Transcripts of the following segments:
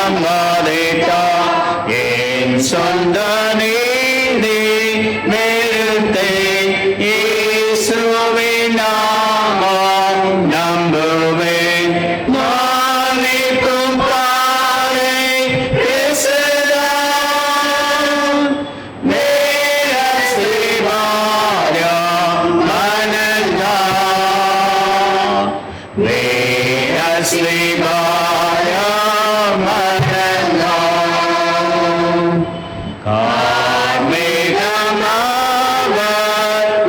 சம்பாதித்தா என் சொந்த நீதி நிறுத்தை இயேசுவின் நாமம் நம்புவேன் நான் நிற்கும் பாறை கிறிஸ்துதான் நேர ஸ்ரீவாரியம் மனந்தான் நேர ஸ்ரீவாரியம் மனந்தான் கார்மேகமாவர்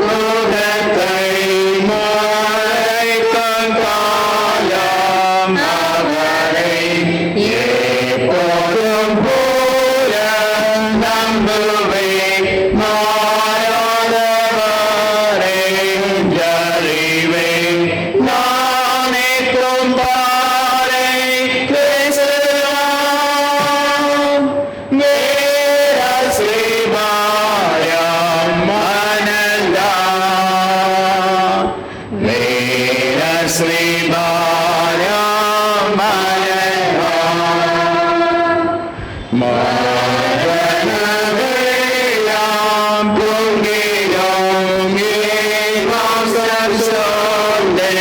முகத்தை மறைக்கும் காலம் அவரை எப்போதும் போல நம்புவேன் மாறாதவரை அறிவேன் நான் நிற்கும் பாறை கிறிஸ்துதான் நேர ஸ்ரீவாரியம் மனந்தான் நேர ஸ்ரீவாரியம் மனந்தான் மரணமெல்லாம் பொங்கிடும் ஏமாசம் சொந்தே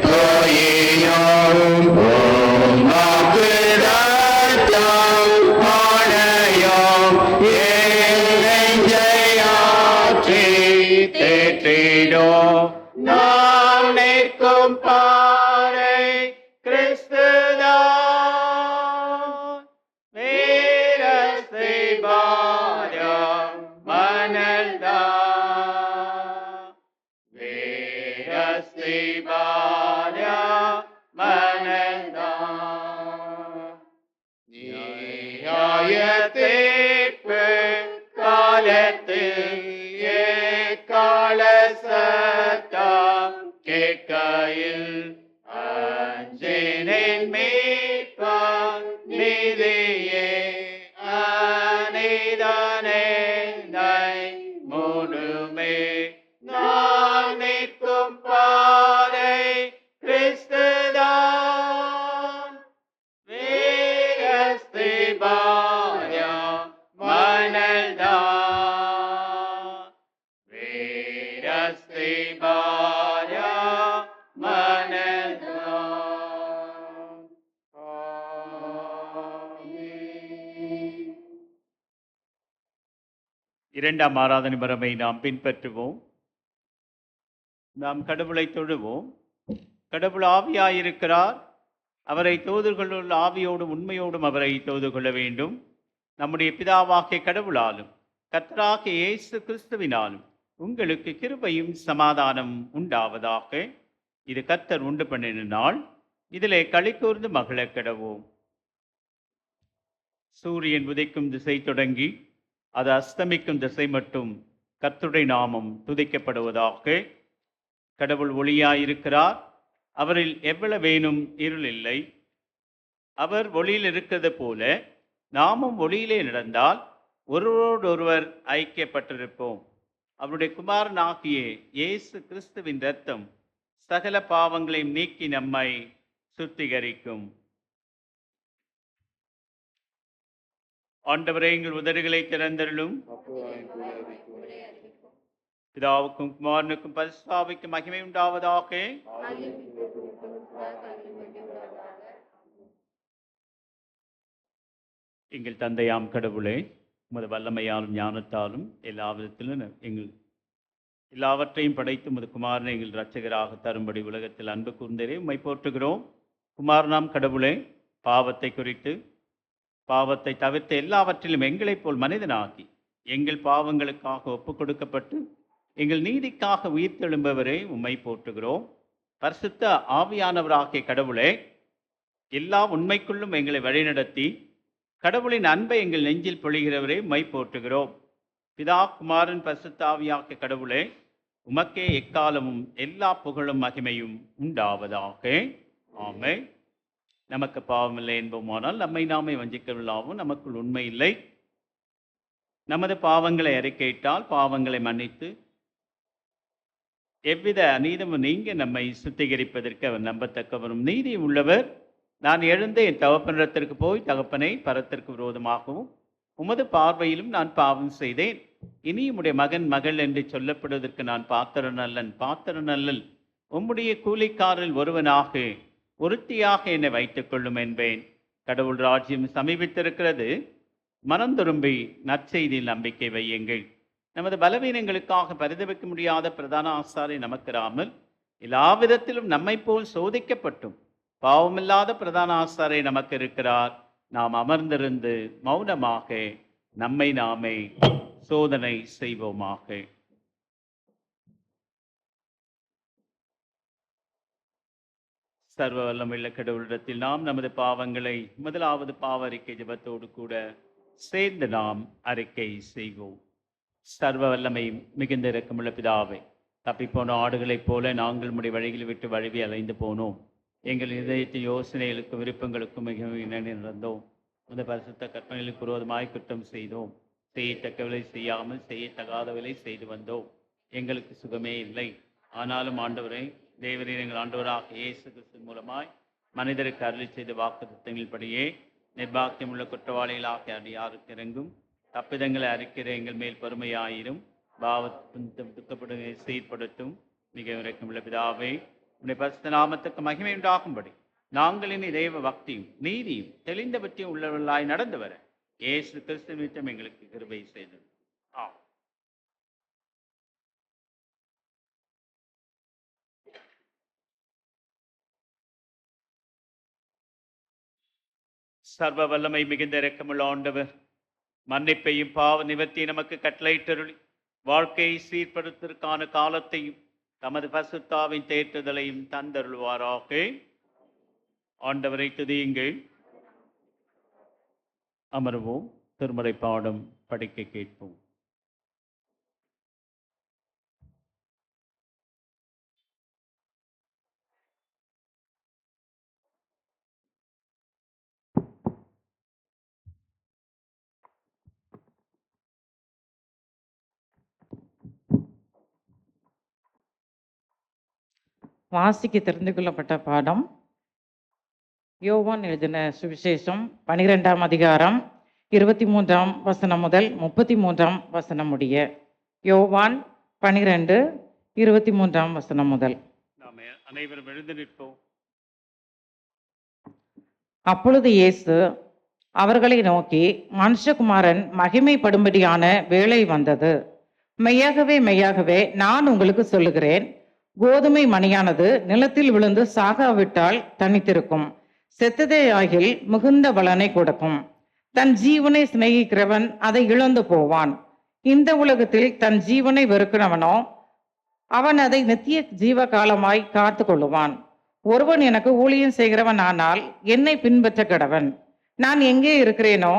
கோயிலும் உமக்கு ரத்தம் அணையும் என் நெஞ்சையாற்றி தேற்றிடும் நாம் நிற்கும் பாறை கிறிஸ்துதான் வீர ஸ்ரீவாரியம் மனந்தான் வீர ஸ்ரீவாரியம் மனந்தான் நியாய தீர்ப்பு காலத்தில் கால சத்தம் கேட்கையில் அஞ்சினின் மீட்பான் நீதியே அனிதானே மூடுமே நான் நிற்கும் பாதை கிறிஸ்துதான் வீர ஸ்ரீவாரியம் மனந்தான் வீர ஸ்ரீவாரியம் மனந்தான் ஆமென். இரண்டாம் ஆராதனை முறைமை நாம் பின்பற்றுவோம். நாம் கடவுளை தொழுவோம். கடவுள் ஆவியாயிருக்கிறார். அவரை தொழுது கொள்ளுள்ள ஆவியோடும் உண்மையோடும் அவரை தொழுது கொள்ள வேண்டும். நம்முடைய பிதாவாகிய கடவுளாலும் கர்த்தராகிய இயேசு கிறிஸ்துவினாலும் உங்களுக்கு கிருபையும் சமாதானம் உண்டாவதாக. இது கர்த்தர் உண்டு பண்ணின நாள். இதிலே களி கூர்ந்து மகிழ கடவோம். சூரியன் உதைக்கும் திசை தொடங்கி அது அஸ்தமிக்கும் திசை மட்டும் கர்த்தருடைய நாமம் துதிக்கப்படுவதாக. கடவுள் ஒளியாயிருக்கிறார். அவரில் எவ்வளவேனும் இருள் இல்லை. அவர் ஒளியில் இருக்கிறது போல நாமும் ஒளியிலே நடந்தால் ஒருவரோடொருவர் ஐக்கியப்பட்டிருப்போம். அவருடைய குமாரனாகிய இயேசு கிறிஸ்துவின் இரத்தம் சகல பாவங்களையும் நீக்கி நம்மை சுத்திகரிக்கும். ஆண்டவரே, எங்கள் உதடுகளை திறந்தருளும். பிதாவுக்கும் குமாரனுக்கும் பரிசுத்த ஆவிக்கும் மகிமை உண்டாவதாக. எங்கள் தந்தையாம் கடவுளே, உமது வல்லமையாலும் ஞானத்தாலும் எல்லா விதத்திலும் எல்லாவற்றையும் படைத்து உமது குமாரனை எங்கள் இரட்சகராக தரும்படி உலகத்தில் அன்பு கூர்ந்தரே உம்மை போற்றுகிறோம். குமாரனாம் கடவுளே, பாவத்தை குறித்து பாவத்தை தவிர்த்து எல்லாவற்றிலும் எங்களைப் போல் மனிதனாகி எங்கள் பாவங்களுக்காக ஒப்புக் கொடுக்கப்பட்டு எங்கள் நீதிக்காக உயிர்த்தெழும்பவரே உம்மை போற்றுகிறோம். பரிசுத்த ஆவியானவராகிய கடவுளே, எல்லா உண்மைக்குள்ளும் எங்களை வழிநடத்தி கடவுளின் அன்பை எங்கள் நெஞ்சில் பொழிகிறவரே உம்மை போற்றுகிறோம். பிதா குமாரன் பரிசுத்த ஆவியாகிய கடவுளே, உமக்கே எக்காலமும் எல்லா புகழும் மகிமையும் உண்டாவதாக. ஆமென். நமக்கு பாவமில்லை என்போமானால் நம்மை நாமே வஞ்சிக்கவில்லாவும் நமக்குள் உண்மை இல்லை. நமது பாவங்களை அறிக்கையிட்டால் பாவங்களை மன்னித்து எவ்வித அநீதமும் நீங்க நம்மை சுத்திகரிப்பதற்கு அவர் நம்பத்தக்கவரும் நீதி உள்ளவர் நான் எழுந்து என் தகப்பனிடத்திற்கு போய், தகப்பனே, பரத்திற்கு விரோதமாகவும் உமது பார்வையிலும் நான் பாவம் செய்தேன். இனி உம்முடைய மகன் மகள் என்று சொல்லப்படுவதற்கு நான் பாத்திரன் அல்லல். உம்முடைய கூலிக்காரில் ஒருவனாக, ஒருத்தியாக என்னை வைத்துக் கொள்ளும் என்பேன். கடவுள் ராஜ்யம் சமீபித்திருக்கிறது. மனம் திரும்பி நற்செய்தியில் நம்பிக்கை வையுங்கள். நமது பலவீனங்களுக்காக பரிதவிக்க முடியாத பிரதான ஆசாரி நமக்கிராமல், எல்லா விதத்திலும் நம்மை போல் சோதிக்கப்பட்டும் பாவமில்லாத பிரதான ஆசாரி நமக்கு இருக்கிறார். நாம் அமர்ந்திருந்து மௌனமாக நம்மை நாமே சோதனை செய்வோமாக. சர்வ வல்லமையுள்ள கடவுளிடத்தில் நாம் நமது பாவங்களை முதலாவது பாவ அறிக்கை ஜெபத்தோடு கூட சேர்ந்து நாம் அறிக்கை செய்வோம். சர்வ வல்லமை மிகுந்த இரக்கமுள்ள பிதாவே, தப்பிப்போன ஆடுகளைப் போல நாங்கள் உம்முடைய வழியில் விட்டு வழுவி அலைந்து போனோம். எங்கள் இதயத்தின் யோசனைகளுக்கும் விருப்பங்களுக்கும் மிகவும் நடந்தோம். அந்த பரிசுத்த கற்பனைகளுக்கு விரோதமாய் குற்றம் செய்தோம். செய்யத்தக்கவளை செய்யாமல் செய்யத்தகாதவளை செய்து வந்தோம். எங்களுக்கு சுகமே இல்லை. ஆனாலும் ஆண்டவரை, தேவரீர் எங்கள் ஆண்டவராக இயேசு கிறிஸ்து மூலமாய் மனிதருக்கு அருளி செய்த வாக்குத்தத்தங்களின்படியே நிர்பாக்கியமுள்ள குற்றவாளிகளாக யாருக்கு இறங்கும். தப்பிதங்களை அறிக்கிற எங்கள் மேல் பொறுமையாயிரும். பாவத்தின் துக்கப்படுங்க சீர்படுத்தும். மிக இறக்கமுள்ள பிதாவே, உடைய பரிசுத்த நாமத்துக்கு மகிமை உண்டாகும்படி நாங்கள் இனி தெய்வ பக்தியும் நீதியும் தெளிந்தபற்றியும் உள்ளவர்களாய் நடந்து வர இயேசு கிறிஸ்து நிமித்தம் எங்களுக்கு கிருபை செய்தது. சர்வ வல்லமை மிகுந்த இரக்கமுள்ள ஆண்டவர், மன்னிப்பையும் பாவ நிவர்த்தி நமக்கு கட்டளையிட்டருளி வாழ்க்கையை சீர்படுத்துவதற்கான காலத்தையும் தமது பரிசுத்தாவின் தேற்றுதலையும் தந்தருள்வாராக. ஆண்டவரை துதியுங்கள். அமர்வோம். திருமறை பாடம் படிக்க கேட்போம். வாசிக்க தெரிந்து கொள்ளப்பட்ட பாடம் யோவான் எழுதின சுவிசேஷம் 12ஆம் அதிகாரம் 23ஆம் வசனம் முதல் 33ஆம் வசனம் முடிய. யோவான் 12:23ஆம் வசனம் முதல். நாம் அனைவரும் எழுந்து நிற்போம். அப்பொழுது இயேசு அவர்களை நோக்கி, மனுஷகுமாரன் மகிமைப்படும்படியான வேளை வந்தது. மெய்யாகவே மெய்யாகவே நான் உங்களுக்கு சொல்லுகிறேன், கோதுமை மணியானது நிலத்தில் விழுந்து சாகாவிட்டால் தனித்திருக்கும், செத்ததே ஆகில் மிகுந்த பலனை கொடுக்கும். தன் ஜீவனை சிநேகிக்கிறவன் அதை இழந்து போவான். இந்த உலகத்தில் தன் ஜீவனை வெறுக்கிறவனோ அவன் அதை நித்திய ஜீவ காலமாய் காத்து கொள்ளுவான். ஒருவன் எனக்கு ஊழியம் செய்கிறவன் ஆனால் என்னை பின்பற்ற கடவன். நான் எங்கே இருக்கிறேனோ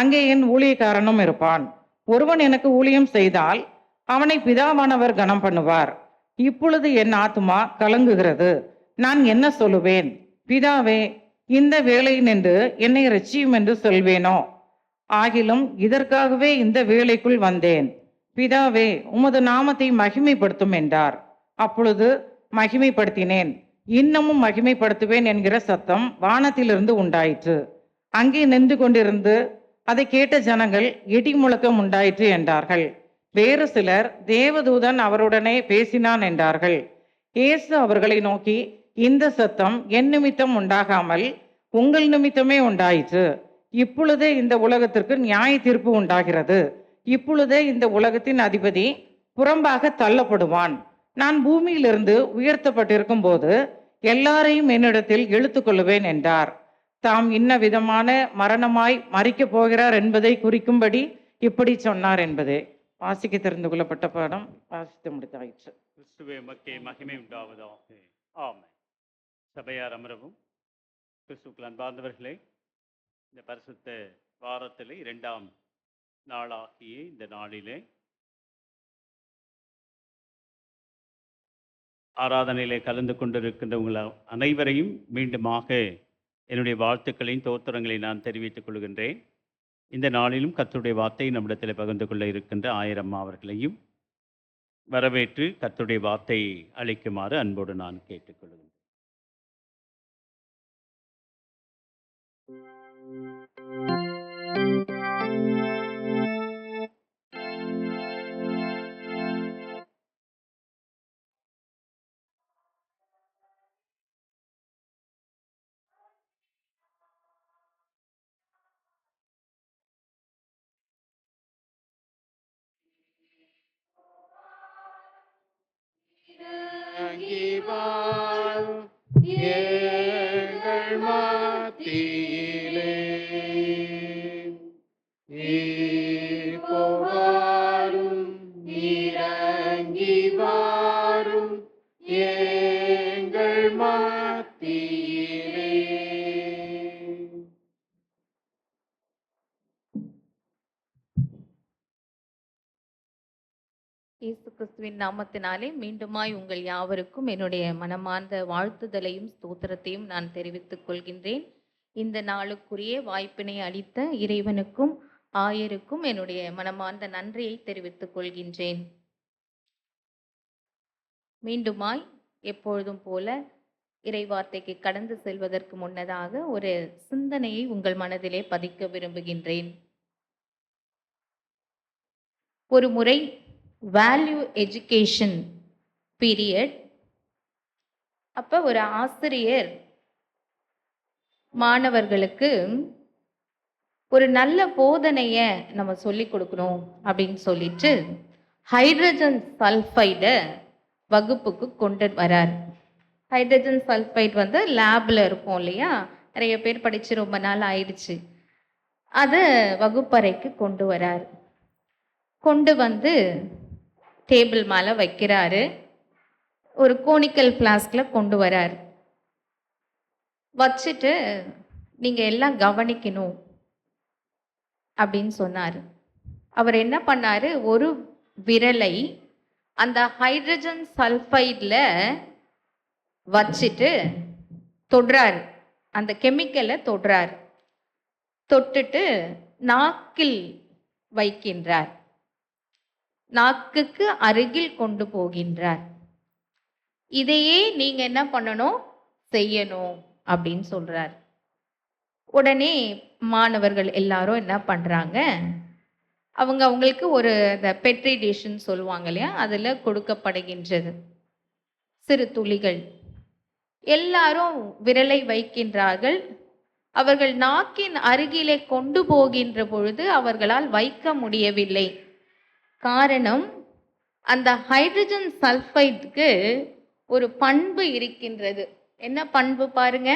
அங்கே என் ஊழியக்காரனும் இருப்பான். ஒருவன் எனக்கு ஊழியம் செய்தால் அவனை பிதாவானவர் கனம் பண்ணுவார். இப்பொழுது என் ஆத்துமா கலங்குகிறது. நான் என்ன சொல்லுவேன்? பிதாவே, இந்த வேலை நின்று என்னை இரட்சியும் என்று சொல்வேனோ? ஆகிலும் இதற்காகவே இந்த வேலைக்குள் வந்தேன். பிதாவே, உமது நாமத்தை மகிமைப்படுத்தும் என்றார். அப்பொழுது மகிமைப்படுத்தினேன், இன்னமும் மகிமைப்படுத்துவேன் என்கிற சத்தம் வானத்திலிருந்து உண்டாயிற்று. அங்கே நின்று கொண்டிருந்து அதை கேட்ட ஜனங்கள் இடி முழக்கம் உண்டாயிற்று என்றார்கள். வேறு சிலர் தேவதூதன் அவருடனே பேசினான் என்றார்கள். இயேசு அவர்களை நோக்கி, இந்த சத்தம் என் நிமித்தம் உண்டாகாமல் உங்கள் நிமித்தமே உண்டாயிற்று. இப்பொழுதே இந்த உலகத்திற்கு நியாய தீர்ப்பு உண்டாகிறது. இப்பொழுதே இந்த உலகத்தின் அதிபதி புறம்பாக தள்ளப்படுவான். நான் பூமியிலிருந்து உயர்த்தப்பட்டிருக்கும் போது எல்லாரையும் என்னிடத்தில் இழுத்துக் கொள்ளுவேன் என்றார். தாம் இன்ன விதமான மரணமாய் மறிக்கப் போகிறார் என்பதை குறிக்கும்படி இப்படி சொன்னார் என்பதே. வாசிக்க தெரிந்து கொள்ளப்பட்ட பாடம் வாசித்து முடித்தாயிற்று. கிறிஸ்துவே மக்கே மகிமை உண்டாவதாக. ஆமென். சபையார் அமரவும். கிறிஸ்துவுக்குள் அன்பார்ந்தவர்களே, இந்த பரிசுத்த வாரத்திலே 2ஆம் நாளாகிய இந்த நாளிலே ஆராதனையிலே கலந்து கொண்டிருக்கின்ற உங்கள் அனைவரையும் மீண்டுமாக என்னுடைய வாழ்த்துக்களையும் தோத்திரங்களை நான் தெரிவித்துக் கொள்கின்றேன். இந்த நாளிலும் கர்த்தருடைய வார்த்தை நம்மிடத்தில் பகிர்ந்து கொள்ள இருக்கின்ற ஆயிரம் அவர்களையும் வரவேற்று கர்த்தருடைய வார்த்தை அளிக்குமாறு அன்போடு நான் கேட்டுக்கொள்கிறேன். வாரும் எங்கள் மத்தியிலே. இப்போ வாரும் இறங்கி வாரும் எங்கள் மத்தியிலே. இயேசு கிறிஸ்துவின் நாமத்தினாலே மீண்டுமாய் உங்கள் யாவருக்கும் என்னுடைய மனமார்ந்த வாழ்த்துதலையும் ஸ்தோத்திரத்தையும் நான் தெரிவித்துக் கொள்கின்றேன். இந்த நாளுக்குரிய வாய்ப்பினை அளித்த இறைவனுக்கும் ஆயருக்கும் என்னுடைய மனமார்ந்த நன்றியை தெரிவித்துக் கொள்கின்றேன். மீண்டுமாய் எப்பொழுதும் போல இறைவார்த்தைக்கு கடந்து செல்வதற்கு முன்னதாக ஒரு சிந்தனையை உங்கள் மனதிலே பதிக்க விரும்புகின்றேன். ஒரு முறை வேல்யூ எஜுகேஷன் பீரியட் அப்போ ஒரு ஆசிரியர் மாணவர்களுக்கு ஒரு நல்ல போதனையை நம்ம சொல்லி கொடுக்கணும் அப்படின்னு சொல்லிட்டு ஹைட்ரஜன் சல்ஃபைடை வகுப்புக்கு கொண்டு வரார். ஹைட்ரஜன் சல்ஃபைட் லேபில் இருக்கும் இல்லையா, நிறைய பேர் படித்து ரொம்ப நாள் ஆயிடுச்சு. அதை வகுப்பறைக்கு கொண்டு வரார். கொண்டு வந்து டேபிள் மேலே வைக்கிறாரு. ஒரு கோனிக்கல் ஃப்ளாஸ்கில் கொண்டு வரார். வச்சுட்டு நீங்கள் எல்லாம் கவனிக்கணும் அப்படின்னு சொன்னார். அவர் என்ன பண்ணார், ஒரு விரலை அந்த ஹைட்ரஜன் சல்ஃபைடில் வச்சுட்டு தொடுறார். அந்த கெமிக்கலை தொடுறார். தொட்டுட்டு நாக்கில் வைக்கின்றார். நாக்குக்கு அருகில் கொண்டு போகின்றார். இதையே நீங்க என்ன பண்ணணும், செய்யணும் அப்படின்னு சொல்றார். உடனே மாணவர்கள் எல்லாரும் என்ன பண்றாங்க, அவங்களுக்கு ஒரு அந்த பெட்ரி டிஷ்ன்னு சொல்லுவாங்க இல்லையா, அதுல கொடுக்கப்படுகின்றது சிறு துளிகள். எல்லாரும் விரலை வைக்கின்றார்கள். அவர்கள் நாக்கின் அருகிலே கொண்டு போகின்ற பொழுது அவர்களால் வைக்க முடியவில்லை. காரணம், அந்த ஹைட்ரஜன் சல்ஃபைடுக்கு ஒரு பண்பு இருக்கின்றது. என்ன பண்பு பாருங்க,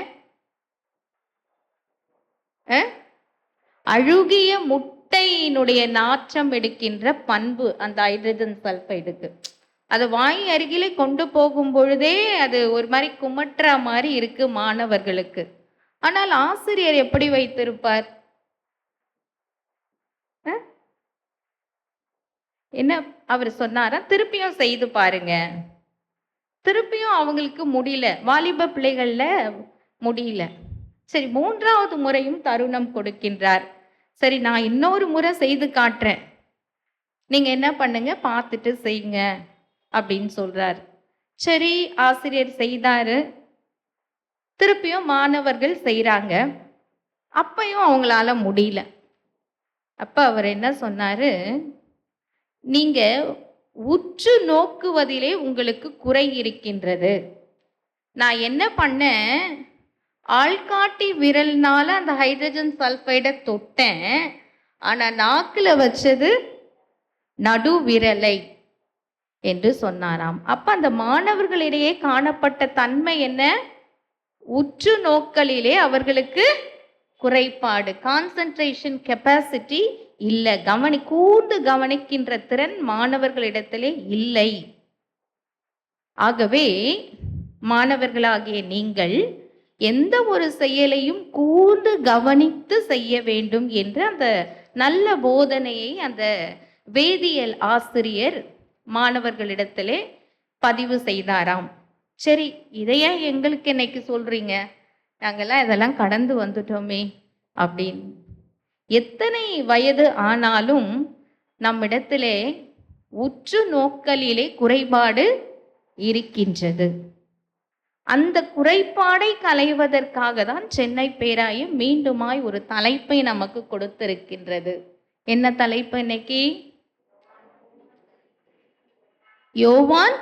அழுகிய முட்டையினுடைய நாற்றம் எடுக்கின்ற பண்பு அந்த ஹைட்ரஜன் சல்ஃபைடுக்கு. அது வாய் அருகிலே கொண்டு போகும் பொழுதே அது ஒரு மாதிரி குமட்டுற மாதிரி இருக்கு மாணவர்களுக்கு. ஆனால் ஆசிரியர் எப்படி வைத்திருப்பார்? என்ன அவர் சொன்னாரா, திருப்பியும் செய்து பாருங்க. திருப்பியும் அவங்களுக்கு முடியல, வாலிப பிள்ளைகள்ல முடியல. சரி, மூன்றாவது முறையும் தருணம் கொடுக்கின்றார். சரி, நான் இன்னொரு முறை செய்து காட்டுறேன், நீங்க என்ன பண்ணுங்க, பார்த்துட்டு செய்யுங்க அப்படின்னு சொல்றார். சரி, ஆசிரியர் செய்தாரு. திருப்பியும் மாணவர்கள் செய்யறாங்க. அப்பையும் அவங்களால முடியல. அப்ப அவர் என்ன சொன்னாரு, நீங்க உற்று நோக்குவதிலே உங்களுக்கு குறை இருக்கின்றது. நான் என்ன பண்ணேன், ஆள்காட்டி விரல்னால அந்த ஹைட்ரஜன் சல்ஃபைடை தொட்டேன். ஆனா நாக்குல வச்சது நடு விரலை என்று சொன்னாராம். அப்ப அந்த மாணவர்களிடையே காணப்பட்ட தன்மை என்ன, உற்று நோக்கலிலே அவர்களுக்கு குறைபாடு, கான்சென்ட்ரேஷன் கெப்பாசிட்டி இல்லை, கூர்ந்து கவனிக்கின்ற திறன் மாணவர்களிடத்திலே இல்லை. ஆகவே மாணவர்களாகிய நீங்கள் எந்த ஒரு செயலையும் கூர்ந்து கவனித்து செய்ய வேண்டும் என்று அந்த நல்ல போதனையை அந்த வேதியியல் ஆசிரியர் மாணவர்களிடத்திலே பதிவு செய்தாராம். சரி, இதையா எங்களுக்கு இன்னைக்கு சொல்றீங்க, நாங்கெல்லாம் இதெல்லாம் கடந்து வந்துட்டோமே அப்படின்னு. எத்தனை வயது ஆனாலும் நம்மிடத்திலே உற்று நோக்கலிலே குறைபாடு இருக்கின்றது. அந்த குறைபாடை களைவதற்காக தான் சென்னை பேராயம் மீண்டுமாய் ஒரு தலைப்பை நமக்கு கொடுத்திருக்கின்றது. என்ன தலைப்பு இன்னைக்கு? யோவான்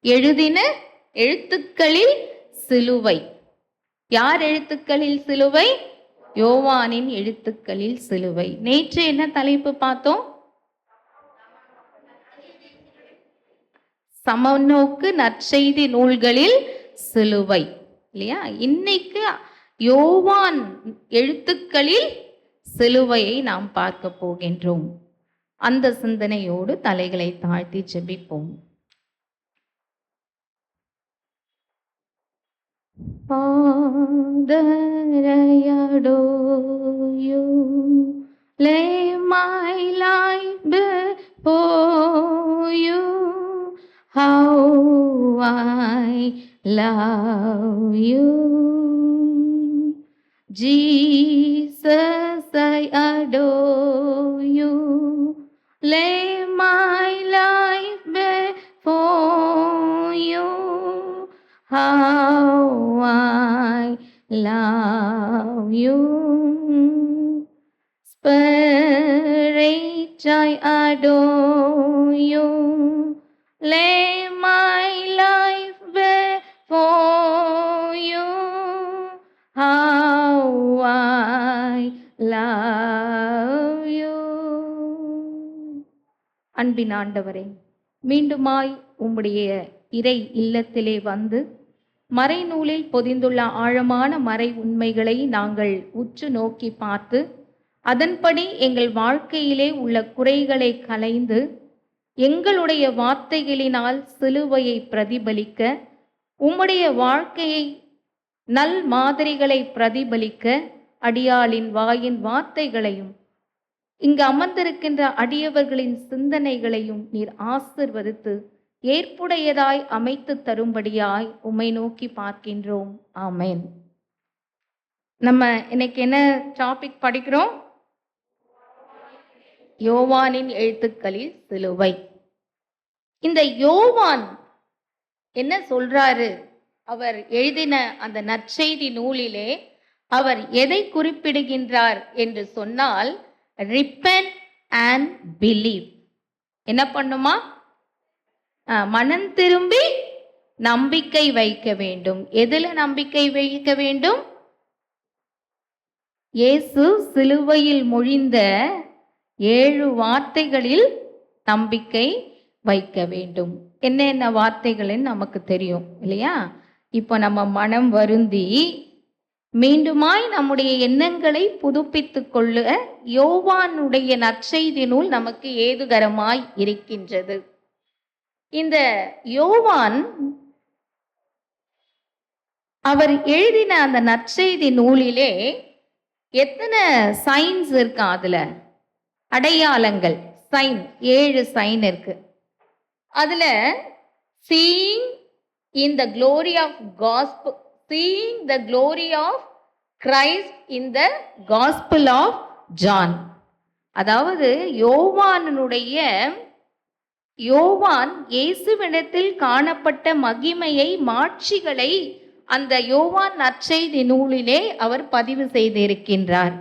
எழுதின எழுத்துக்களில் சிலுவை. யார் எழுத்துக்களில் சிலுவை? யோவானின் எழுத்துக்களில் சிலுவை. நேற்று என்ன தலைப்பு பார்த்தோம்? சமநோக்கு நற்செய்தி நூல்களில் சிலுவை, இல்லையா? இன்னைக்கு யோவான் எழுத்துக்களில் சிலுவையை நாம் பார்க்க போகின்றோம். அந்த சிந்தனையோடு தலைகளை தாழ்த்தி ஜெபிப்போம். Father, I adore you. Lay my life before you. How I love you. Jesus, I adore you. Lay my life before you. How I love you. Spirit, I adore you. Lay my life before you. How I love you. அன்பின் ஆண்டவரே, மீண்டுமாய் உம்முடைய இறை இல்லத்திலே வந்து மறைநூலில் பொதிந்துள்ள ஆழமான மறை உண்மைகளை நாங்கள் உற்று நோக்கி பார்த்து அதன்படி எங்கள் வாழ்க்கையிலே உள்ள குறைகளை களைந்து எங்களுடைய வார்த்தைகளினால் சிலுவையை பிரதிபலிக்க, உம்முடைய வாழ்க்கையை நல் மாதிரிகளை பிரதிபலிக்க அடியாளின் வாயின் வார்த்தைகளையும் இங்கு அமர்ந்திருக்கின்ற அடியவர்களின் சிந்தனைகளையும் நீர் ஆசிர்வதித்து ஏற்புடையதாய் அமைத்து தரும்படியாய் உம்மை நோக்கி பார்க்கின்றோம். ஆமென். நம்ம இன்னைக்கு என்ன டாபிக் படிக்கிறோம்? யோவானின் எழுத்துக்களில் சிலுவை. இந்த யோவான் என்ன சொல்றாரு? அவர் எழுதின அந்த நற்செய்தி நூலிலே அவர் எதை குறிப்பிடுகின்றார் என்று சொன்னால், repent and believe. என்ன பண்ணுமா? மனம் திரும்பி நம்பிக்கை வைக்க வேண்டும். எதுல நம்பிக்கை வைக்க வேண்டும்? இயேசு சிலுவையில் மொழிந்த 7 வார்த்தைகளில் நம்பிக்கை வைக்க வேண்டும். என்னென்ன வார்த்தைகள்னு நமக்கு தெரியும் இல்லையா? இப்போ நம்ம மனம் வருந்தி மீண்டுமாய் நம்முடைய எண்ணங்களை புதுப்பித்துக் கொள்ள யோவானுடைய நற்செய்தி நூல் நமக்கு ஏதுகரமாய் இருக்கின்றது. இந்த யோவான் அவர் எழுதின அந்த நற்செய்தி நூலிலே எத்தனை சைன்ஸ் இருக்கா? அதுல அடையாளங்கள், சைன், 7 சைன் இருக்கு. அதுல seeing in the glory of gospel, seeing the glory of Christ in the gospel of John. அதாவது யோவான் இயேசுவிடத்தில் காணப்பட்ட மகிமையை, மாட்சிகளை அந்த யோவான் நற்செய்தி நூலிலே அவர் பதிவு செய்திருக்கின்றார்.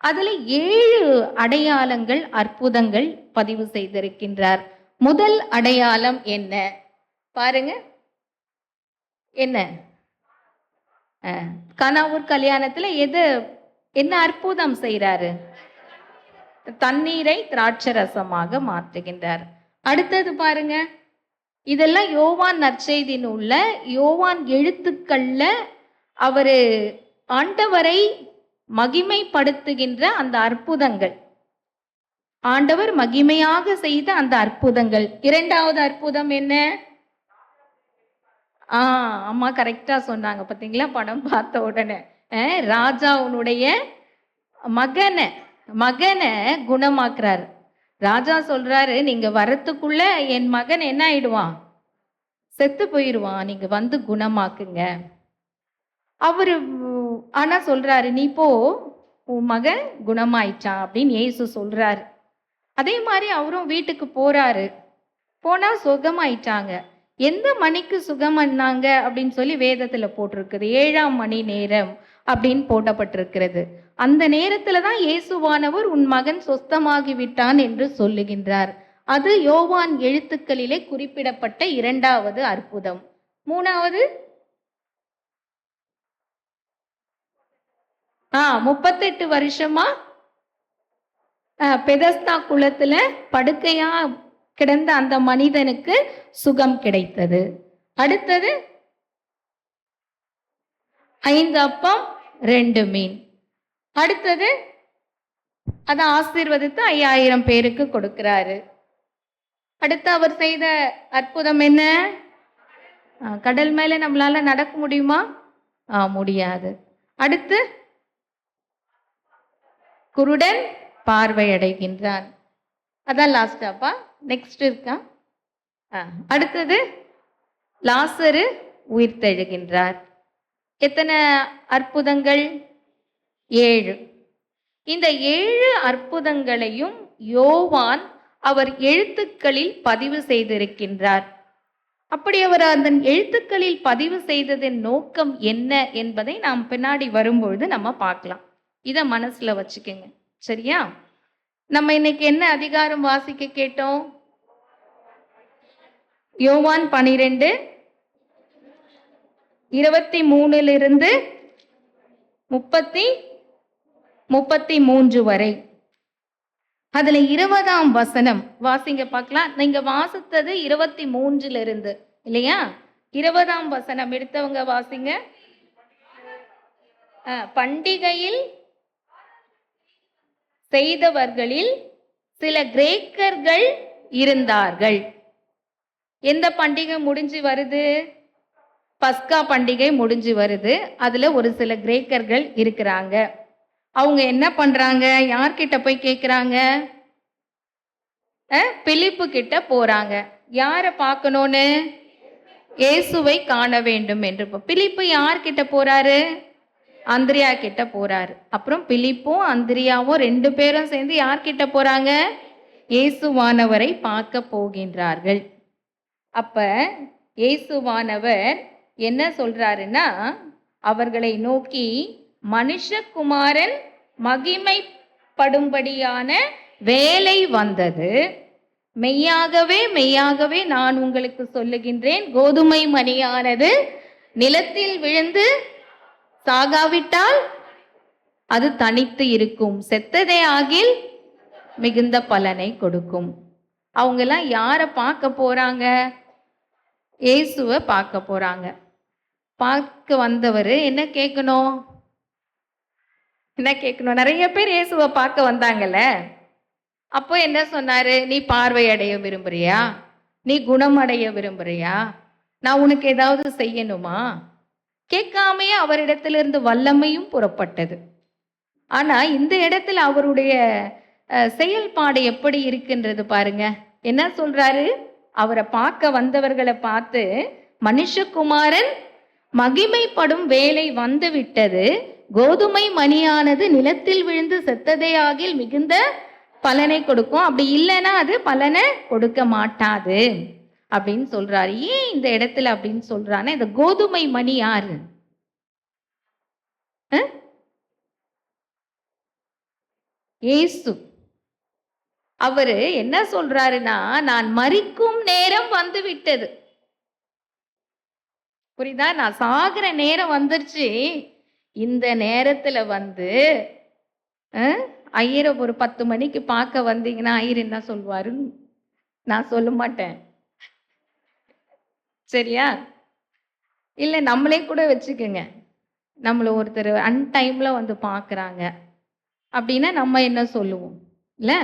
அதுல 7 அடையாளங்கள், அற்புதங்கள் பதிவு செய்திருக்கின்றார். முதல் அடையாளம் என்ன பாருங்க. என்ன? கானாவூர் கல்யாணத்துல என்ன அற்புதம் செய்யறாரு? தண்ணீரை திராட்சரசமாக மாற்றுகின்றார். அடுத்தது பாருங்க, இதெல்லாம் யோவான் நற்செய்தி நூல்ல, யோவான் எழுத்துக்கள்ல அவரு ஆண்டவரை மகிமைப்படுத்துகின்ற அந்த அற்புதங்கள், ஆண்டவர் மகிமையாக செய்த அந்த அற்புதங்கள். இரண்டாவது அற்புதம் என்ன? அம்மா கரெக்டா சொன்னாங்க பாத்தீங்களா? படம் பார்த்த உடனே ராஜாவுடைய மகனை குணமாக்குறாரு. ராஜா சொல்றாரு, நீங்க வரத்துக்குள்ள என் மகன் என்ன ஆயிடுவான்? செத்து போயிடுவான், நீங்க வந்து குணமாக்குங்க. அவரு ஆனா சொல்றாரு, நீ போ, உன் மகன் குணமாயிட்டான் அப்படின்னு இயேசு சொல்றாரு. அதே மாதிரி அவரும் வீட்டுக்கு போறாரு. போனா சுகமாயிட்டாங்க. எந்த மணிக்கு சுகமானாங்க அப்படின்னு சொல்லி வேதத்துல போட்டிருக்குது. 7ஆம் மணி நேரம் அப்படின்னு போடப்பட்டிருக்கிறது. அந்த நேரத்துல தான் இயேசுவானவர் உன் மகன் சொஸ்தமாகி விட்டான் என்று சொல்லுகின்றார். அது யோவான் எழுத்துக்களிலே குறிப்பிடப்பட்ட 2வது அற்புதம். 3வது 38 வருஷமா பெதஸ்தா குளத்துல படுக்கையா கிடந்த அந்த மனிதனுக்கு சுகம் கிடைத்தது. அடுத்தது 5 அப்பம் 2 மீன். அடுத்தது அதை ஆசீர்வதித்து 5000 பேருக்கு கொடுக்கிறாரு. அடுத்து அவர் செய்த அற்புதம் என்ன? கடல் மேல நம்மளால நடக்க முடியுமா? முடியாது. அடுத்து குருடன் பார்வை அடைகின்றான். அதான் லாஸ்டாப்பா. நெக்ஸ்ட் இருக்கா? அடுத்தது லாசரு உயிர்த்தெழுகின்றார். எத்தனை அற்புதங்கள்? 7. இந்த 7 அற்புதங்களையும் யோவான் அவர் எழுத்துக்களில் பதிவு செய்திருக்கின்றார். அப்படி அவர் அந்த எழுத்துக்களில் பதிவு செய்ததின் நோக்கம் என்ன என்பதை நாம் பின்னாடி வரும்பொழுது நம்ம பார்க்கலாம். இதை மனசுல வச்சுக்கோங்க, சரியா? நம்ம இன்னைக்கு என்ன அதிகாரம் வாசிக்க கேட்டோம்? யோவான் 12 23 33 வரை. அதுல 20ஆம் வசனம் வாசிங்க பார்க்கலாம். நீங்க வாசித்தது 23 இல்லையா? 20ஆம் வசனம் எடுத்தவங்க வாசிங்க. பண்டிகையில் செய்தவர்களில் சில கிரேக்கர்கள் இருந்தார்கள். எந்த பண்டிகை முடிஞ்சு வருது? பஸ்கா பண்டிகை முடிஞ்சு வருது. அதுல ஒரு சில கிரேக்கர்கள் இருக்கிறாங்க. அவங்க என்ன பண்றாங்க? யார்கிட்ட போய் கேட்குறாங்க? பிலிப்பு கிட்ட போறாங்க. யாரை பார்க்கணும்னு? இயேசுவை காண வேண்டும் என்று. பிலிப்பு யார்கிட்ட போறாரு? அந்திரியா கிட்ட போறாரு. அப்புறம் பிலிப்பும் அந்திரியாவும் 2 பேரும் சேர்ந்து யார்கிட்ட போறாங்க? இயேசுவானவரை பார்க்க போகின்றார்கள். அப்ப இயேசுவானவர் என்ன சொல்றாருன்னா, அவர்களை நோக்கி, மனுஷகுமாரன் மகிமைப்படும்படியான வேலை வந்தது. மெய்யாகவே மெய்யாகவே நான் உங்களுக்கு சொல்லுகின்றேன், கோதுமை மணியானது நிலத்தில் விழுந்து சாகாவிட்டால் அது தனித்து இருக்கும், செத்ததே ஆகில் மிகுந்த பலனை கொடுக்கும். அவங்க எல்லாம் யாரை பார்க்க போறாங்க? இயேசுவை பார்க்க போறாங்க. பார்க்க வந்தவர் என்ன கேட்கணும்? என்ன கேட்கணும்? நிறைய பேர் இயேசுவை பார்க்க வந்தாங்கல்ல. அப்போ என்ன சொன்னாரு? நீ பார்வை அடைய விரும்புறியா? நீ குணமடைய விரும்புறியா? நான் உனக்கு ஏதாவது செய்யணுமா? கேட்காமையே அவரிடத்திலிருந்து வல்லமையும் புறப்பட்டது. ஆனா இந்த இடத்துல அவருடைய செயல்பாடு எப்படி இருக்கின்றது பாருங்க. என்ன சொல்றாரு? அவரை பார்க்க வந்தவர்களை பார்த்து, மனுஷகுமாரன் மகிமைப்படும் வேலை வந்து விட்டது, கோதுமை மணியானது நிலத்தில் விழுந்து செத்ததே ஆகில் மிகுந்த பலனை கொடுக்கும், அப்படி இல்லைன்னா அது பலனை கொடுக்க மாட்டாது அப்படின்னு சொல்றாரு. ஏன் இந்த இடத்துல அப்படின்னு சொல்றான்னா, இந்த கோதுமை மணி யாரு? இயேசு. அவரு என்ன சொல்றாருன்னா, நான் மரிக்கும் நேரம் வந்து விட்டது. புரியுதா? நான் சாகிற நேரம் வந்துருச்சு. இந்த நேரத்துல வந்து ஐயரை ஒரு 10 மணிக்கு பார்க்க வந்தீங்கன்னா ஐயர் என்ன சொல்வாரு? நான் சொல்ல மாட்டேன், சரியா? இல்லை நம்மளே கூட வச்சுக்கோங்க, நம்மளை ஒருத்தர் அன்டைம்ல வந்து பார்க்குறாங்க அப்படின்னா நம்ம என்ன சொல்லுவோம்? இல்லை,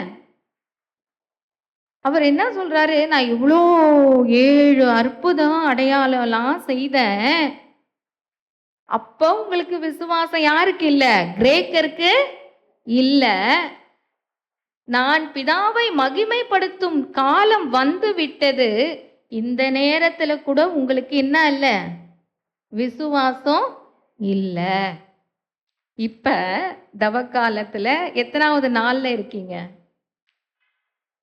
அவர் என்ன சொல்றாரு? நான் இவ்வளோ 7 அற்புதம் அடையாளம்லாம் செய்தேன். அப்போ உங்களுக்கு விசுவாசம் யாருக்கு இல்லை? கிரேக்கருக்கு இல்லை. நான் பிதாவை மகிமைப்படுத்தும் காலம் வந்து விட்டது. இந்த நேரத்துல கூட உங்களுக்கு என்ன இல்லை? விசுவாசம் இல்லை. இப்ப தவக்காலத்துல எத்தனாவது நாள்ல இருக்கீங்க?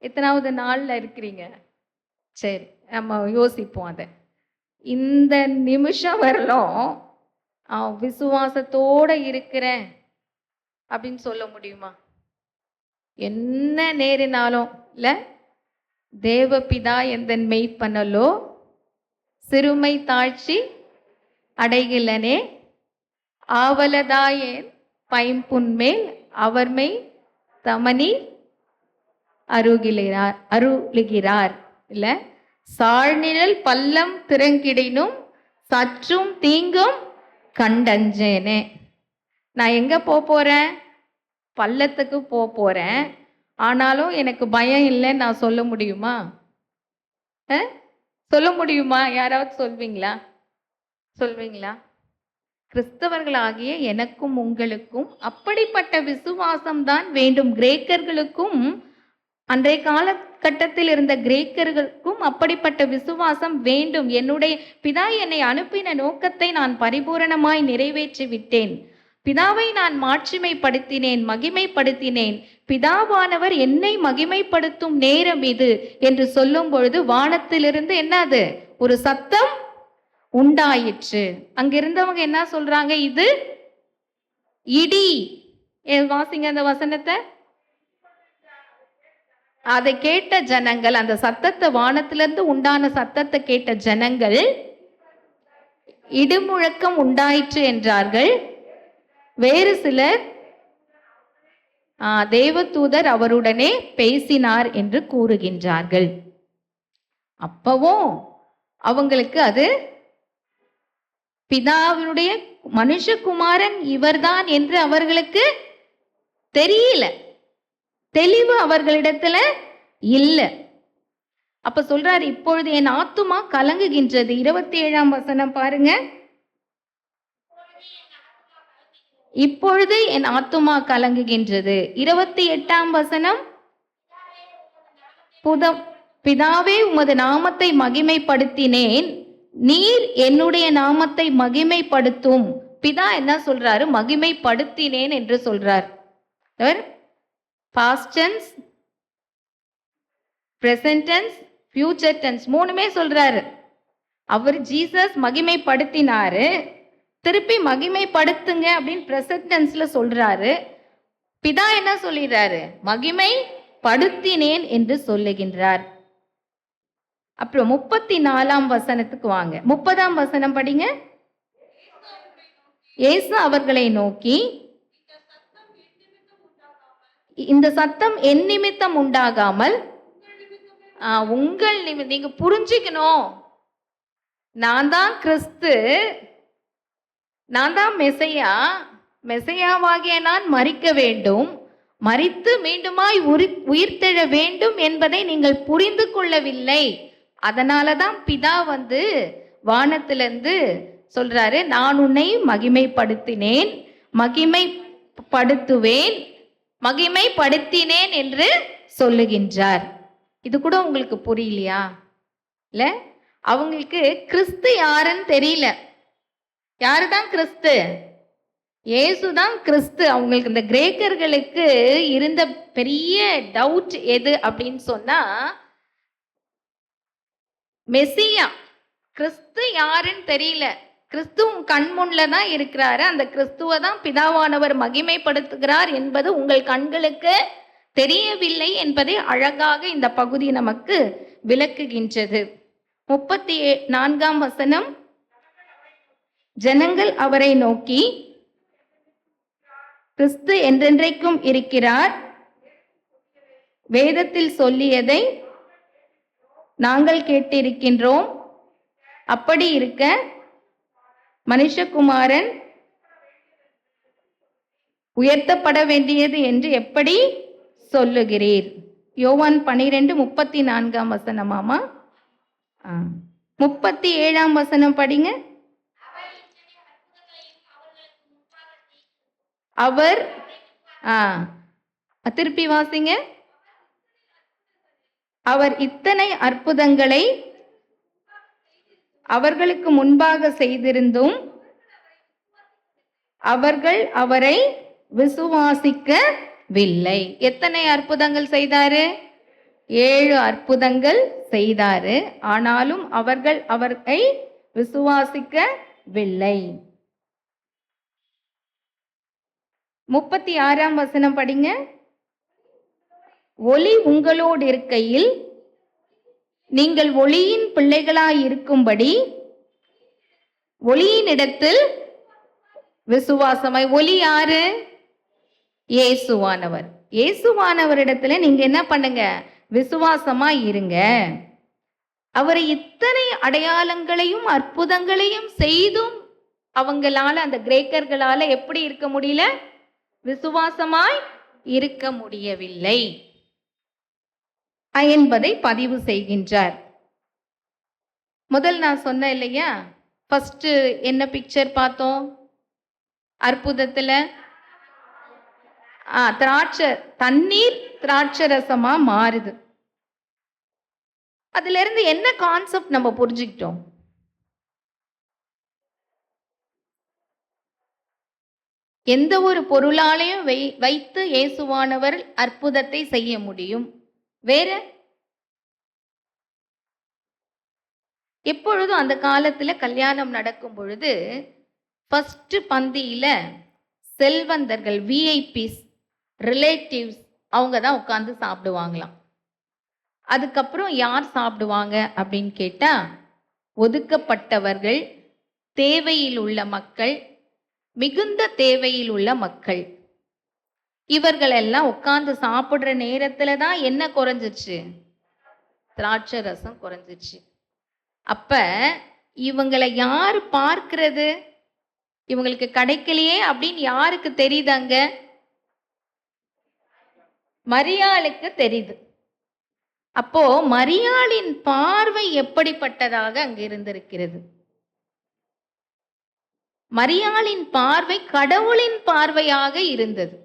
எத்தனாவது நாள்ல இருக்கிறீங்க? சரி, நம்ம யோசிப்போம் அதை. இந்த நிமிஷம் வரலும் விசுவாசத்தோட இருக்கிறேன் அப்படின்னு சொல்ல முடியுமா? என்ன நேரினாலும் இல்லை, தேவபிதா எந்தன் மெய்ப்பனலோ சிறுமை தாழ்ச்சி அடைகிலனே, ஆவலதாயேன் பைம்புன்மேல் அவர்மை தமனி அருளுகிறார் இல்ல. சாழ்நிழல் பள்ளம் திறங்கிடினும் சற்றும் தீங்கும் கண்டஞ்சேனே. நான் எங்க போறேன்? பள்ளத்துக்கு போறேன். ஆனாலும் எனக்கு பயம் இல்லைன்னு நான் சொல்ல முடியுமா? சொல்ல முடியுமா? யாராவது சொல்வீங்களா? கிறிஸ்தவர்களாகிய எனக்கும் உங்களுக்கும் அப்படிப்பட்ட விசுவாசம் தான் வேண்டும். கிரேக்கர்களுக்கும் அன்றைய காலகட்டத்தில் இருந்த கிரேக்கர்களுக்கும் அப்படிப்பட்ட விசுவாசம் வேண்டும். என்னுடைய பிதா என்னை அனுப்பின நோக்கத்தை நான் பரிபூரணமாய் நிறைவேற்றி விட்டேன். பிதாவை நான் மாட்சிமைப்படுத்தினேன், மகிமைப்படுத்தினேன். பிதாவானவர் என்னை மகிமைப்படுத்தும் நேரம் இது என்று சொல்லும் பொழுது வானத்திலிருந்து என்னது ஒரு சத்தம் உண்டாயிற்று. அங்கிருந்தவங்க என்ன சொல்றாங்க? இது இடி. வாசிங்க அந்த வசனத்தை. அதை கேட்ட ஜனங்கள், அந்த சத்தத்தை, வானத்திலிருந்து உண்டான சத்தத்தை கேட்ட ஜனங்கள் இடிமுழக்கம் உண்டாயிற்று என்றார்கள். வேறு சிலர் தேவதூதர் அவருடனே பேசினார் என்று கூறுகின்றார்கள். அப்பவும் அவங்களுக்கு அது பிதாவினுடைய மனுஷகுமாரன் இவர்தான் என்று அவர்களுக்கு தெரியல, தெளிவு அவர்களிடத்துல இல்ல. அப்ப சொல்றாரு, இப்பொழுது என் ஆத்துமா கலங்குகின்றது. 27ஆம் வசனம் பாருங்க. இப்பொழுது என் ஆத்துமா கலங்குகின்றது. 28ஆம் வசனம், பிதாவே உமது நாமத்தை மகிமைப்படுத்தினேன், நீர் என்னுடைய நாமத்தை மகிமைப்படுத்தும். பிதா என்ன சொல்றாரு? மகிமைப்படுத்தினேன் என்று சொல்றார். Past tense, present tense, future tense மூணுமே சொல்றாரு. அவர் ஜீசஸ் மகிமைப்படுத்தினாரு, திருப்பி மகிமைப்படுத்துங்க அப்படின்னு பிரசன்ட் டென்ஸ்ல சொல்றாரு. பிதா என்ன சொல்லிடுறாரு? மகிமைப்படுத்தினேன் என்று சொல்லுகின்றார். அப்புறம் 34ஆம் வசனத்துக்கு வாங்க. 30ஆம் வசனம் படிங்க. இயேசு அவர்களை நோக்கி, இந்த சத்தம் என் நிமித்தம் உண்டாகாமல் உங்கள் நிமித்தம். நீங்க புரிஞ்சுக்கணும், நான் தான் கிறிஸ்து, நான் தான் மெசையா. மெசையாவாகிய நான் மரிக்க வேண்டும், மரித்து மீண்டுமாய் உயிர்த்தெழ வேண்டும் என்பதை நீங்கள் புரிந்து கொள்ளவில்லை. அதனாலதான் பிதா வானத்திலிருந்து சொல்றாரு, நான் உன்னை மகிமைப்படுத்தினேன், மகிமைப்படுத்துவேன், மகிமைப்படுத்தினேன் என்று சொல்லுகின்றார். இது கூட உங்களுக்கு புரியலையா? இல்ல, அவங்களுக்கு கிறிஸ்து யாருன்னு தெரியல. யாருதான் கிறிஸ்து? இயேசுதான் கிறிஸ்து. அவங்களுக்கு, இந்த கிரேக்கர்களுக்கு இருந்த பெரிய டவுட் எது அப்படின்னு சொன்னா, மெசியா கிறிஸ்து யாருன்னு தெரியல. கிறிஸ்து கண் முன்ல தான் இருக்கிறாரு. அந்த கிறிஸ்துவை தான் பிதாவானவர் மகிமைப்படுத்துகிறார் என்பது உங்கள் கண்களுக்கு தெரியவில்லை என்பதை அழகாக இந்த பகுதி நமக்கு விளக்குகின்றது. 34ஆம் வசனம், ஜனங்கள் அவரை நோக்கி, கிறிஸ்து என்றென்றைக்கும் இருக்கிறார், வேதத்தில் சொல்லியதை நாங்கள் கேட்டிருக்கின்றோம். அப்படி இருக்க மனுஷகுமாரன் உயர்த்தப்பட வேண்டியது என்று எப்படி சொல்லுகிறீர்? யோவான் 12:34ஆம் வசனமாமா. 37ஆம் வசனம் படிங்க. அவர் திருப்பி வாசிங்க. அவர் இத்தனை அற்புதங்களை அவர்களுக்கு முன்பாக செய்திருந்தும் அவர்கள் அவரை விசுவாசிக்கவில்லை. எத்தனை அற்புதங்கள் செய்தாரு? 7 அற்புதங்கள் செய்தாரு. ஆனாலும் அவர்கள் அவரை விசுவாசிக்கவில்லை. 36ஆம் வசனம் படிங்க. ஒளி உங்களோடு இருக்கையில் நீங்கள் ஒளியின் பிள்ளைகளாய் இருக்கும்படி ஒளியின் இடத்தில் விசுவாசமாய். ஒளி யாரு? இயேசுவானவர். இயேசுவானவரிடத்துல நீங்க என்ன பண்ணுங்க, விசுவாசமா இருங்க. அவர் இத்தனை அடையாளங்களையும் அற்புதங்களையும் செய்தும் அவங்களால, அந்த கிரேக்கர்களால எப்படி இருக்க முடியல? விசுவாசமாய் இருக்க முடியவில்லை என்பதை பதிவு செய்கின்றார். முதல் நான் சொன்னேன் இல்லையா, ஃபர்ஸ்ட் என்ன பிக்சர் பார்த்தோம் அற்புதத்துல? தண்ணீர் திராட்சரசமா மாறுது. அதுல இருந்து என்ன கான்செப்ட் நம்ம புரிஞ்சுக்கிட்டோம்? எந்த ஒரு பொருளாலையும் வைத்து இயேசுவானவர் அற்புதத்தை செய்ய முடியும். வேற எப்பொழுதும் அந்த காலத்துல கல்யாணம் நடக்கும் பொழுது ஃபர்ஸ்ட் பந்தியில செல்வந்தர்கள், விஐபிஸ், ரிலேட்டிவ்ஸ், அவங்க தான் உட்கார்ந்து சாப்பிடுவாங்களாம். அதுக்கப்புறம் யார் சாப்பிடுவாங்க அப்படின்னு கேட்டா, ஒதுக்கப்பட்டவர்கள், தேவையில் உள்ள மக்கள், மிகுந்த தேவையில் உள்ள மக்கள், இவர்கள் எல்லாம் உட்கார்ந்து சாப்பிடுற நேரத்துல தான் என்ன குறைஞ்சிச்சு? திராட்சை ரசம் குறைஞ்சிச்சு. அப்ப இவங்களை யாரு பார்க்கிறது? இவங்களுக்கு கிடைக்கலையே அப்படின்னு யாருக்கு தெரியுதாங்க? மரியாளுக்கு தெரியுது. அப்போ மரியாளின் பார்வை எப்படிப்பட்டதாக அங்கு இருந்திருக்கிறது? மரியாளின் பார்வை கடவுளின் பார்வையாக இருந்தது.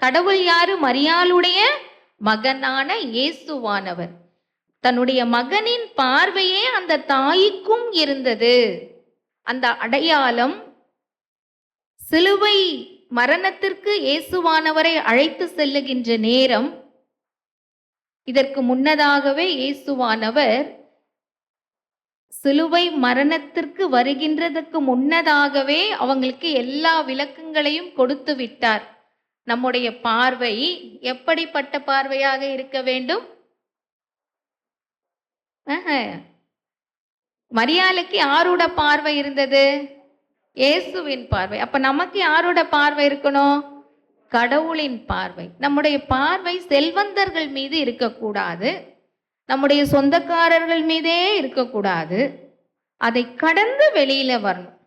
கடவுள் யாரு? மரியாளுடைய மகனான இயேசுவானவர். தன்னுடைய மகனின் பார்வையே அந்த தாய்க்கும் இருந்தது. அந்த அடையாளம் சிலுவை மரணத்திற்கு இயேசுவானவரை அழைத்து செல்லுகின்ற நேரம், இதற்கு முன்னதாகவே இயேசுவானவர் சிலுவை மரணத்திற்கு வருகின்றதுக்கு முன்னதாகவே அவங்களுக்கு எல்லா விளக்கங்களையும் கொடுத்து விட்டார். நம்முடைய பார்வை எப்படிப்பட்ட பார்வையாக இருக்க வேண்டும்? மரியாளுக்கு யாரோட பார்வை இருந்தது? இயேசுவின் பார்வை. அப்ப நமக்கு யாரோட பார்வை இருக்கணும்? கடவுளின் பார்வை. நம்முடைய பார்வை செல்வந்தர்கள் மீது இருக்கக்கூடாது, நம்முடைய சொந்தக்காரர்கள் மீதே இருக்கக்கூடாது. அதை கடந்து வெளியில வரணும்.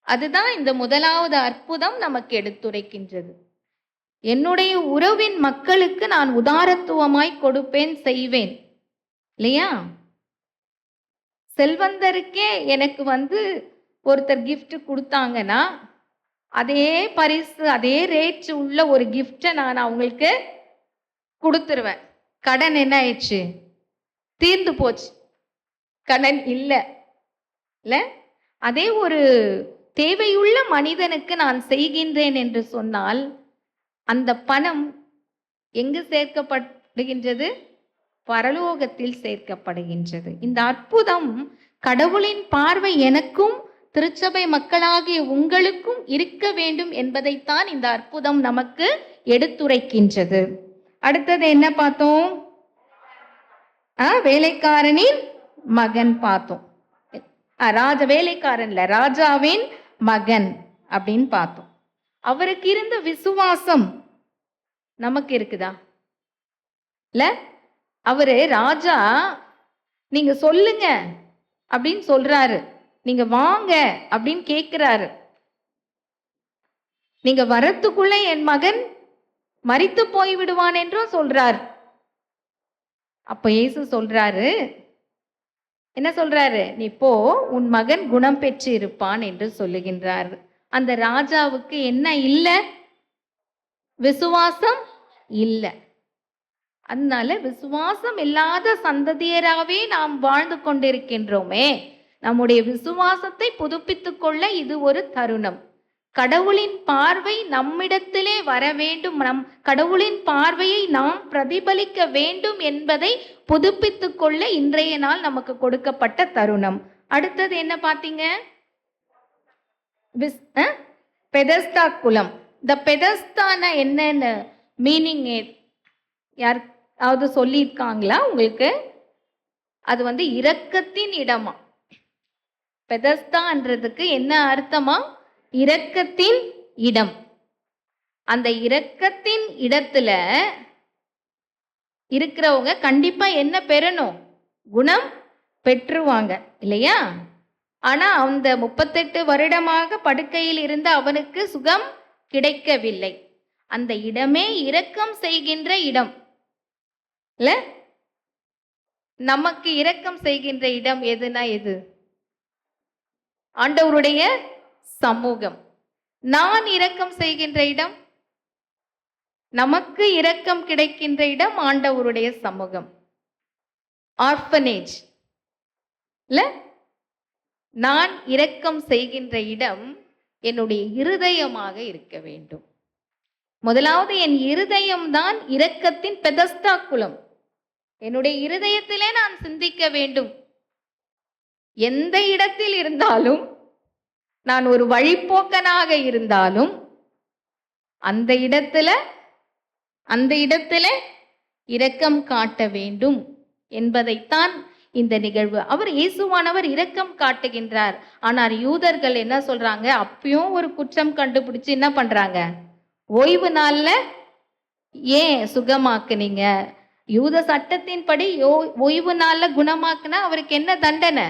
அதுதான் இந்த முதலாவது அற்புதம் நமக்கு எடுத்துரைக்கின்றது. என்னுடைய உறவின் மக்களுக்கு நான் உதாரத்துவமாய் கொடுப்பேன், செய்வேன் இல்லையா? செல்வந்தருக்கே எனக்கு ஒருத்தர் gift கொடுத்தாங்கன்னா, அதே பரிசு, அதே ரேட் உள்ள ஒரு கிஃப்டை நான் அவங்களுக்கு கொடுத்துருவேன். கடன் என்ன ஆயிடுச்சு? தீர்ந்து போச்சு. கடன் இல்லை. அதே ஒரு தேவையுள்ள மனிதனுக்கு நான் செய்கின்றேன் என்று சொன்னால், அந்த பணம் எங்கு சேர்க்கப்படுகின்றது? பரலோகத்தில் சேர்க்கப்படுகின்றது. இந்த அற்புதம் கடவுளின் பார்வை எனக்கும் திருச்சபை மக்களாகிய உங்களுக்கும் இருக்க வேண்டும் என்பதைத்தான் இந்த அற்புதம் நமக்கு எடுத்துரைக்கின்றது. அடுத்தது என்ன பார்த்தோம்? வேலைக்காரனின் மகன் பார்த்தோம். வேலைக்காரன்ல ராஜாவின் மகன் அப்படின்னு பார்த்தோம். அவருக்கு இருந்த விசுவாசம் நமக்கு இருக்குதா? இல்ல, அவரு ராஜா நீங்க சொல்லுங்க அப்படின்னு சொல்றாரு, நீங்க வாங்க அப்படின்னு கேட்கிறாரு. நீங்க வரத்துக்குள்ள என் மகன் மரித்து போய் விடுவான் என்றும் சொல்றார். அப்ப இயேசு சொல்றாரு, என்ன சொல்றாரு? நீ போ, உன் மகன் குணம் பெற்று இருப்பான் என்று சொல்லுகின்றார். அந்த ராஜாவுக்கு என்ன இல்லை? விசுவாசம் இல்லை. அதனால விசுவாசம் இல்லாத சந்ததியராகவே நாம் வாழ்ந்து கொண்டிருக்கின்றோமே. நம்முடைய விசுவாசத்தை புதுப்பித்துக் கொள்ள இது ஒரு தருணம். கடவுளின் பார்வை நம்மிடத்திலே வர வேண்டும், கடவுளின் பார்வையை நாம் பிரதிபலிக்க வேண்டும் என்பதை புதுப்பித்துக் கொள்ள இன்றைய நாள் நமக்கு கொடுக்கப்பட்ட தருணம். அடுத்தது என்ன பார்த்தீங்க? பெதஸ்தா குலம். இந்த பெதஸ்தான என்னன்னு மீனிங் யாராவது சொல்லியிருக்காங்களா உங்களுக்கு? அது இரக்கத்தின் இடமா. பெதஸ்தான்றதுக்கு என்ன அர்த்தமா? இரக்கத்தின் இடம். அந்த இரக்கத்தின் இடத்துல இருக்கிறவங்க கண்டிப்பா என்ன பெறணும்? குணம் பெற்றுவாங்க இல்லையா? ஆனா அந்த 38 வருடமாக படுக்கையில் இருந்த அவனுக்கு சுகம் கிடைக்கவில்லை. அந்த இடமே இரக்கம் செய்கின்ற இடம் இல்ல? நமக்கு இரக்கம் செய்கின்ற இடம் எதுனா எது? ஆண்டவருடைய சமூகம். நான் இரக்கம் செய்கின்ற இடம், நமக்கு இரக்கம் கிடைக்கின்ற இடம் ஆண்டவருடைய சமூகம். ஆர்ஃபனேஜ் இல்ல? நான் இரக்கம் செய்கின்ற இடம் என்னுடைய இருதயமாக இருக்க வேண்டும். முதலாவது என் இருதயம்தான் இரக்கத்தின் பெதஸ்தா குலம். என்னுடைய இருதயத்திலே நான் சிந்திக்க வேண்டும். எந்த இடத்தில் இருந்தாலும், நான் ஒரு வழிப்போக்கனாக இருந்தாலும், அந்த இடத்துல இரக்கம் காட்ட வேண்டும் என்பதைத்தான் இந்த நிகழ்வு. இயேசுவானவர் இரக்கம் காட்டுகின்றார். ஆனால் யூதர்கள் என்ன சொல்றாங்க? அப்பயும் ஒரு குற்றம் கண்டுபிடிச்சு என்ன பண்றாங்க? ஓய்வு நாள்ல ஏன் சுகமாக்குனீங்க? யூத சட்டத்தின்படி ஓய்வு நாள்ல குணமாக்குனா அவருக்கு என்ன தண்டனை?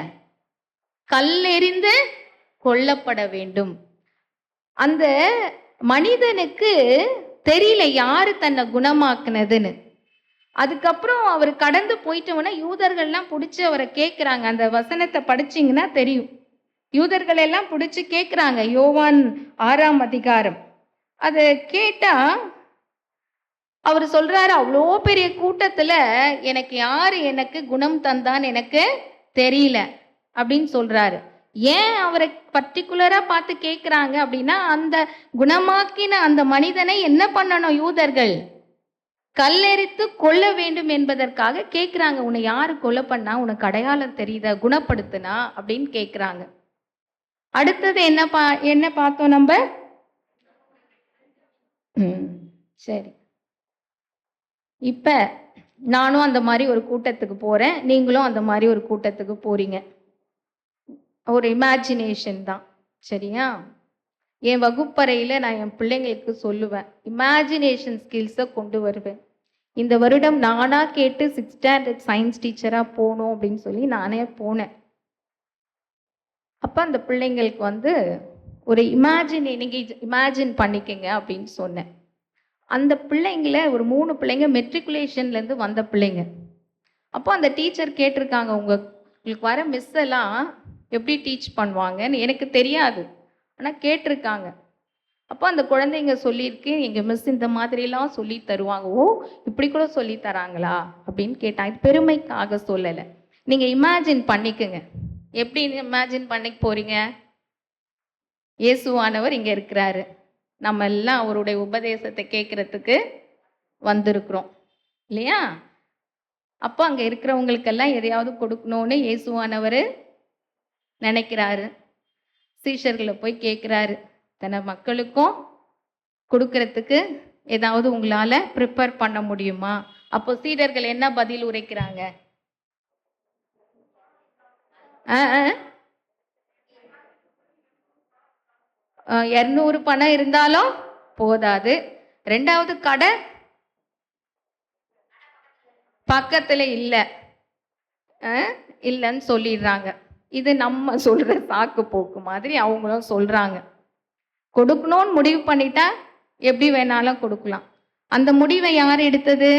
கல்லெறிந்து கொல்லப்பட வேண்டும். அந்த மனிதனுக்கு தெரியல யாரு தன்னை குணமாக்குனதுன்னு. அதுக்கப்புறம் அவர் கடந்து போயிட்டோம்னா யூதர்கள்லாம் பிடிச்சி அவரை கேட்குறாங்க. அந்த வசனத்தை படிச்சிங்கன்னா தெரியும். யூதர்கள் எல்லாம் பிடிச்சி கேட்குறாங்க. யோவான் 6ஆம் அதிகாரம். அதை கேட்டா அவர் சொல்றாரு, அவ்வளோ பெரிய கூட்டத்துல எனக்கு யாரு எனக்கு குணம் தந்தான்னு எனக்கு தெரியல அப்படின்னு சொல்றாரு. ஏன் அவரை பர்டிகுலரா பார்த்து கேட்குறாங்க அப்படின்னா, அந்த குணமாக்கின அந்த மனிதனை என்ன பண்ணணும்? யூதர்கள் கல்லெறித்து கொல்ல வேண்டும் என்பதற்காக கேட்குறாங்க. உன்னை யாரு கொலை பண்ணா? உனக்கு அடையாளம் தெரியுதா? குணப்படுத்துனா அப்படின்னு கேட்குறாங்க. அடுத்தது என்ன பார்த்தோம் நம்ம? சரி, இப்ப நானும் அந்த மாதிரி ஒரு கூட்டத்துக்கு போறேன், நீங்களும் அந்த மாதிரி ஒரு கூட்டத்துக்கு போறீங்க. ஒரு இமேஜினேஷன் தான், சரியா? என் வகுப்பறையில நான் என் பிள்ளைங்களுக்கு சொல்லுவேன், இமேஜினேஷன் ஸ்கில்ஸை கொண்டு வருவேன். இந்த வருடம் நானா கேட்டு 6th ஸ்டாண்டர்ட் சயின்ஸ் டீச்சரா போகணும் அப்படின்னு சொல்லி நானே போனேன். அப்ப அந்த பிள்ளைங்களுக்கு ஒரு நீங்க இமேஜின் பண்ணிக்கங்க அப்படின்னு சொன்னேன். அந்த பிள்ளைங்கள ஒரு 3 பிள்ளைங்க மெட்ரிகுலேஷன்லேருந்து வந்த பிள்ளைங்க. அப்போ அந்த டீச்சர் கேட்டிருக்காங்க, உங்களுக்கு வர மிஸ் எல்லாம் எப்படி டீச் பண்ணுவாங்கன்னு எனக்கு தெரியாது, ஆனால் கேட்டிருக்காங்க. அப்போ அந்த குழந்தைங்க சொல்லியிருக்கு, எங்கள் மிஸ் இந்த மாதிரிலாம் சொல்லி தருவாங்க. ஓ, இப்படி கூட சொல்லி தராங்களா அப்படின்னு கேட்டாங்க. பெருமைக்காக சொல்லலை, நீங்கள் இமேஜின் பண்ணிக்கோங்க. எப்படி இமேஜின் பண்ணிக்க போறீங்க? இயேசுவானவர் இங்கே இருக்கிறாரு, நம்ம எல்லாம் அவருடைய உபதேசத்தை கேட்கறதுக்கு வந்திருக்கிறோம் இல்லையா? அப்போ அங்கே இருக்கிறவங்களுக்கெல்லாம் எதையாவது கொடுக்கணும்னு இயேசுவானவர் நினைக்கிறாரு. சீஷர்களை போய் கேட்குறாரு, தன்னை மக்களுக்கும் கொடுக்கறதுக்கு ஏதாவது உங்களால ப்ரிப்பேர் பண்ண முடியுமா? அப்போ சீடர்கள் என்ன பதில் உரைக்கிறாங்க? 200 பணம் இருந்தாலும் போதாது. 2வது கடை பக்கத்துல இல்லைன்னு சொல்லிடுறாங்க. இது நம்ம சொல்ற சாக்கு போக்கு மாதிரி அவங்களும் சொல்றாங்க. கொடுக்கணும்னு முடிவு பண்ணிட்டா எப்படி வேணாலும் கொடுக்கலாம். அந்த முடிவை யார் எடுத்தது?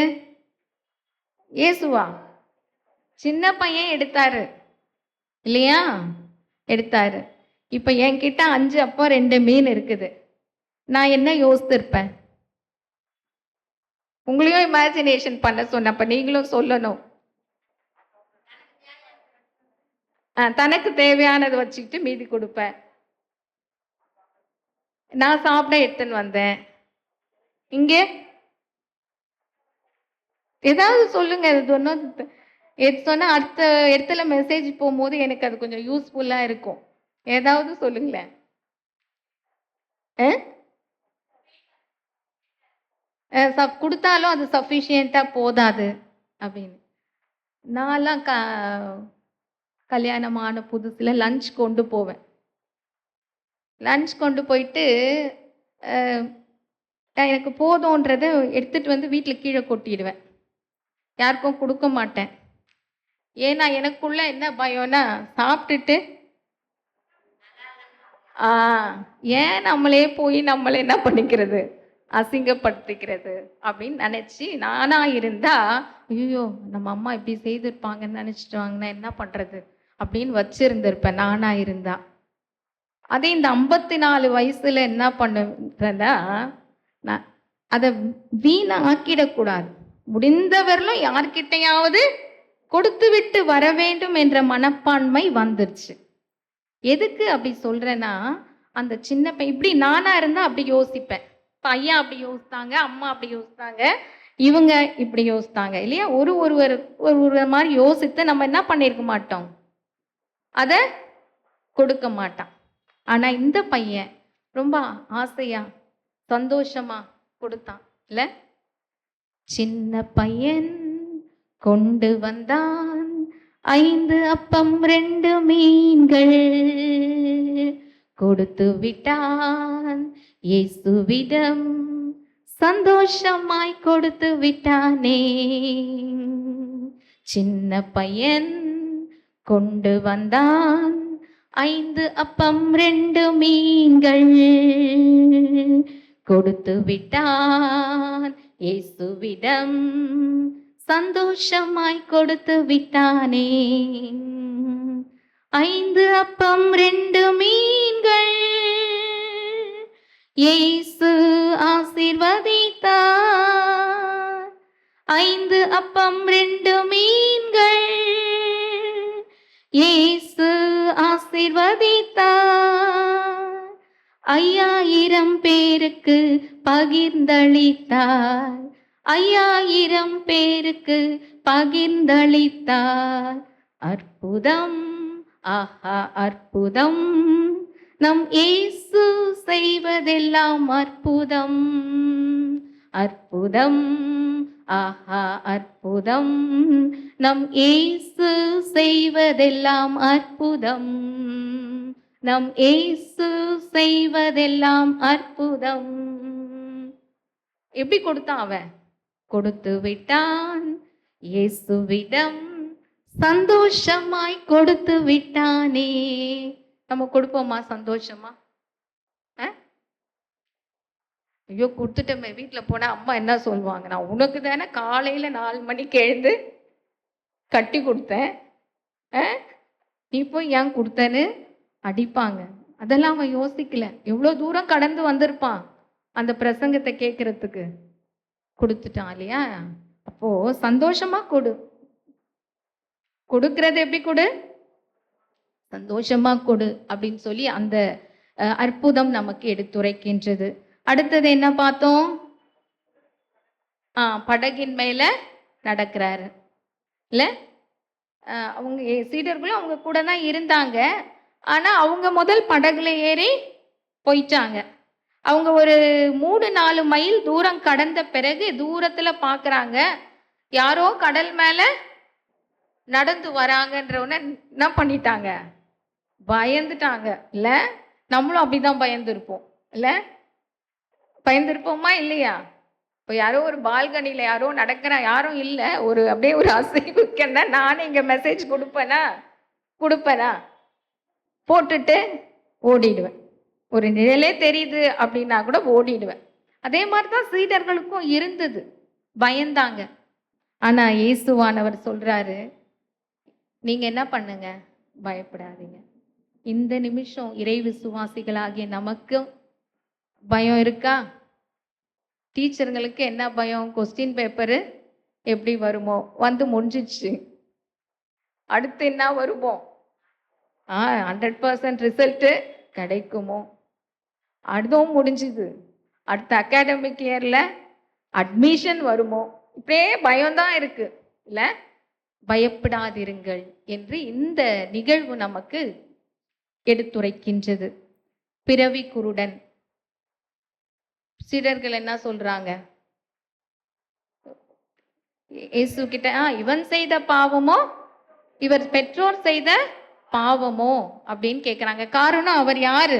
இயேசுவா? சின்ன பையன் எடுத்தாரு இல்லையா? எடுத்தாரு. இப்ப என்கிட்ட 5 அப்பம் 2 மீன் இருக்குது. நான் என்ன யோசித்திருப்பேன்? உங்களையும் இமேஜினேஷன் பண்ண சொன்னப்ப நீங்களும் சொல்லணும். தனக்கு தேவையானது வச்சுக்கிட்டு மீதி கொடுப்பேன். நான் சாப்பிட எடுத்துன்னு வந்தேன். இங்கே ஏதாவது சொல்லுங்க. எது சொன்னா அடுத்த இடத்துல மெசேஜ் போகும்போது எனக்கு அது கொஞ்சம் யூஸ்ஃபுல்லா இருக்கும். ஏதாவது சொல்லுங்களேன். கொடுத்தாலும் அது சஃபிஷியண்டா போதாது அப்படின்னு. நான்லாம் கல்யாணமான புதுசுல லஞ்ச் கொண்டு போவேன். லஞ்ச் கொண்டு போயிட்டு நான் எனக்கு போதுன்றதை எடுத்துட்டு வந்து வீட்டில் கீழே கொட்டிடுவேன். யாருக்கும் கொடுக்க மாட்டேன். ஏன்னா எனக்குள்ள என்ன பயம்னா, சாப்பிட்டுட்டு ஏன் நம்மளே போய் நம்மளை என்ன பண்ணிக்கிறது, அசிங்கப்படுத்திக்கிறது அப்படின்னு நினச்சி நானா இருந்தா, ஐயோ நம்ம அம்மா இப்படி செய்திருப்பாங்கன்னு நினச்சிட்டாங்கன்னா என்ன பண்ணுறது அப்படின்னு வச்சிருந்திருப்பேன் நானா இருந்தா. அதே இந்த 54 வயசுல என்ன பண்ணுறேன்னா, நான் அதை வீணா ஆக்கிடக்கூடாது. முடிந்தவரையிலும் யார்கிட்டையாவது கொடுத்து விட்டு வர வேண்டும் என்ற மனப்பான்மை வந்துருச்சு. எதுக்கு அப்படி சொல்றேன்னா, அந்த சின்ன பையன் இப்படி நானா இருந்தா அப்படி யோசிப்பேன். பையன் அப்படி யோசித்தாங்க, அம்மா அப்படி யோசித்தாங்க, இவங்க இப்படி யோசித்தாங்க இல்லையா? ஒரு மாதிரி யோசித்து நம்ம என்ன பண்ணியிருக்க மாட்டோம், அதை கொடுக்க மாட்டான். ஆனா இந்த பையன் ரொம்ப ஆசையா சந்தோஷமா கொடுத்தான் இல்ல. சின்ன பையன் கொண்டு வந்தான் 5 அப்பம் 2 மீன்கள், கொடுத்து விட்டான் இயேசுவிடம், சந்தோஷமாய் கொடுத்து விட்டானே. சின்ன பையன் கொண்டு வந்தான் 5 அப்பம் 2 மீன்கள், கொடுத்து விட்டான் இயேசுவிடம், சந்தோஷமாய் கொடுத்து விட்டானே. 5 அப்பம் 2 மீன்கள் இயேசு ஆசீர்வதித்தார். 5 அப்பம் 2 மீன்கள் இயேசு ஆசீர்வதித்தார். 5000 பேருக்கு பகிர்ந்தளித்தார். 5000 பேருக்கு பகிர்ந்தளித்தார். அற்புதம், ஆஹா அற்புதம், நம் இயேசு செய்வதெல்லாம் அற்புதம். அற்புதம், ஆஹா அற்புதம், நம் இயேசு செய்வதெல்லாம் அற்புதம். நம் இயேசு செய்வதெல்லாம் அற்புதம். எப்படி கொடுத்தான் அவன்? கொடுத்து விட்டான் இயேசுவிடம், சந்தோஷமாய் கொடுத்து விட்டானே. நம்ம கொடுப்போமா சந்தோஷமா? ஐயோ கொடுத்துட்டோமே, வீட்டில் போனா அம்மா என்ன சொல்லுவாங்க, நான் உனக்கு தானே காலையில 4 மணிக்கு எழுந்து கட்டி கொடுத்தேன், நீ போய் ஏன் கொடுத்தேன்னு அடிப்பாங்க. அதெல்லாம் அவன் யோசிக்கல. எவ்வளோ தூரம் கடந்து வந்திருப்பான் அந்த பிரசங்கத்தை கேட்கறதுக்கு. கொடுத்துட்டான் இல்லையா? அப்போ சந்தோஷமா கொடு. கொடுக்கறது எப்படி கொடு? சந்தோஷமா கொடு அப்படின்னு சொல்லி அந்த அற்புதம் நமக்கு எடுத்துரைக்கின்றது. அடுத்தது என்ன பார்த்தோம்? படகின் மேல நடக்கிறாரு இல்ல. அவங்க சீடர்களும் அவங்க கூட தான் இருந்தாங்க. ஆனா அவங்க முதல் படகுல ஏறி போயிட்டாங்க. அவங்க ஒரு 3-4 மைல் தூரம் கடந்த பிறகு தூரத்துல பாக்குறாங்க யாரோ கடல் மேல நடந்து வராங்கன்றவன என்ன பண்ணிட்டாங்க, பயந்துட்டாங்க இல்ல. நம்மளும் அப்படிதான் பயந்துருப்போம் இல்ல. பயந்துருப்போமா இல்லையா? இப்போ யாரோ ஒரு பால்கனியில யாரோ நடக்கிறா, யாரும் இல்லை, ஒரு அப்படியே ஒரு அசைவுக்கன்னா நானே இங்க மெசேஜ் கொடுப்பேனா போட்டுட்டு ஓடிடுவேன். ஒரு நிழலே தெரியுது அப்படின்னா கூட ஓடிடுவேன். அதே மாதிரிதான் சீடர்களுக்கும் இருந்தது, பயந்தாங்க. ஆனா இயேசுவானவர் சொல்றாரு, நீங்க என்ன பண்ணுங்க, பயப்படாதீங்க. இந்த நிமிஷம் இறை விசுவாசிகளாகிய நமக்கு பயம் இருக்கா? டீச்சருங்களுக்கு என்ன பயம்? கொஸ்டின் பேப்பரு எப்படி வருமோ, வந்து முடிஞ்சிச்சு, அடுத்து என்ன வருமோ, 100% ரிசல்ட்டு கிடைக்குமோ, அதுவும் முடிஞ்சுது, அடுத்த அகாடமிக் இயர்ல அட்மிஷன் வருமோ, இப்படியே பயம்தான் இருக்கு இல்ல. பயப்படாதிருங்கள் என்று இந்த நிகழ்வு நமக்கு எடுத்துரைக்கின்றது. பிறவி குருடன் சீடர்கள் என்ன சொல்றாங்க இயேசு கிட்ட, இவன் செய்த பாவமோ இவர் பெற்றோர் செய்த பாவமோ அப்படின்னு கேட்கிறாங்க. காரணம் அவர் யாரு?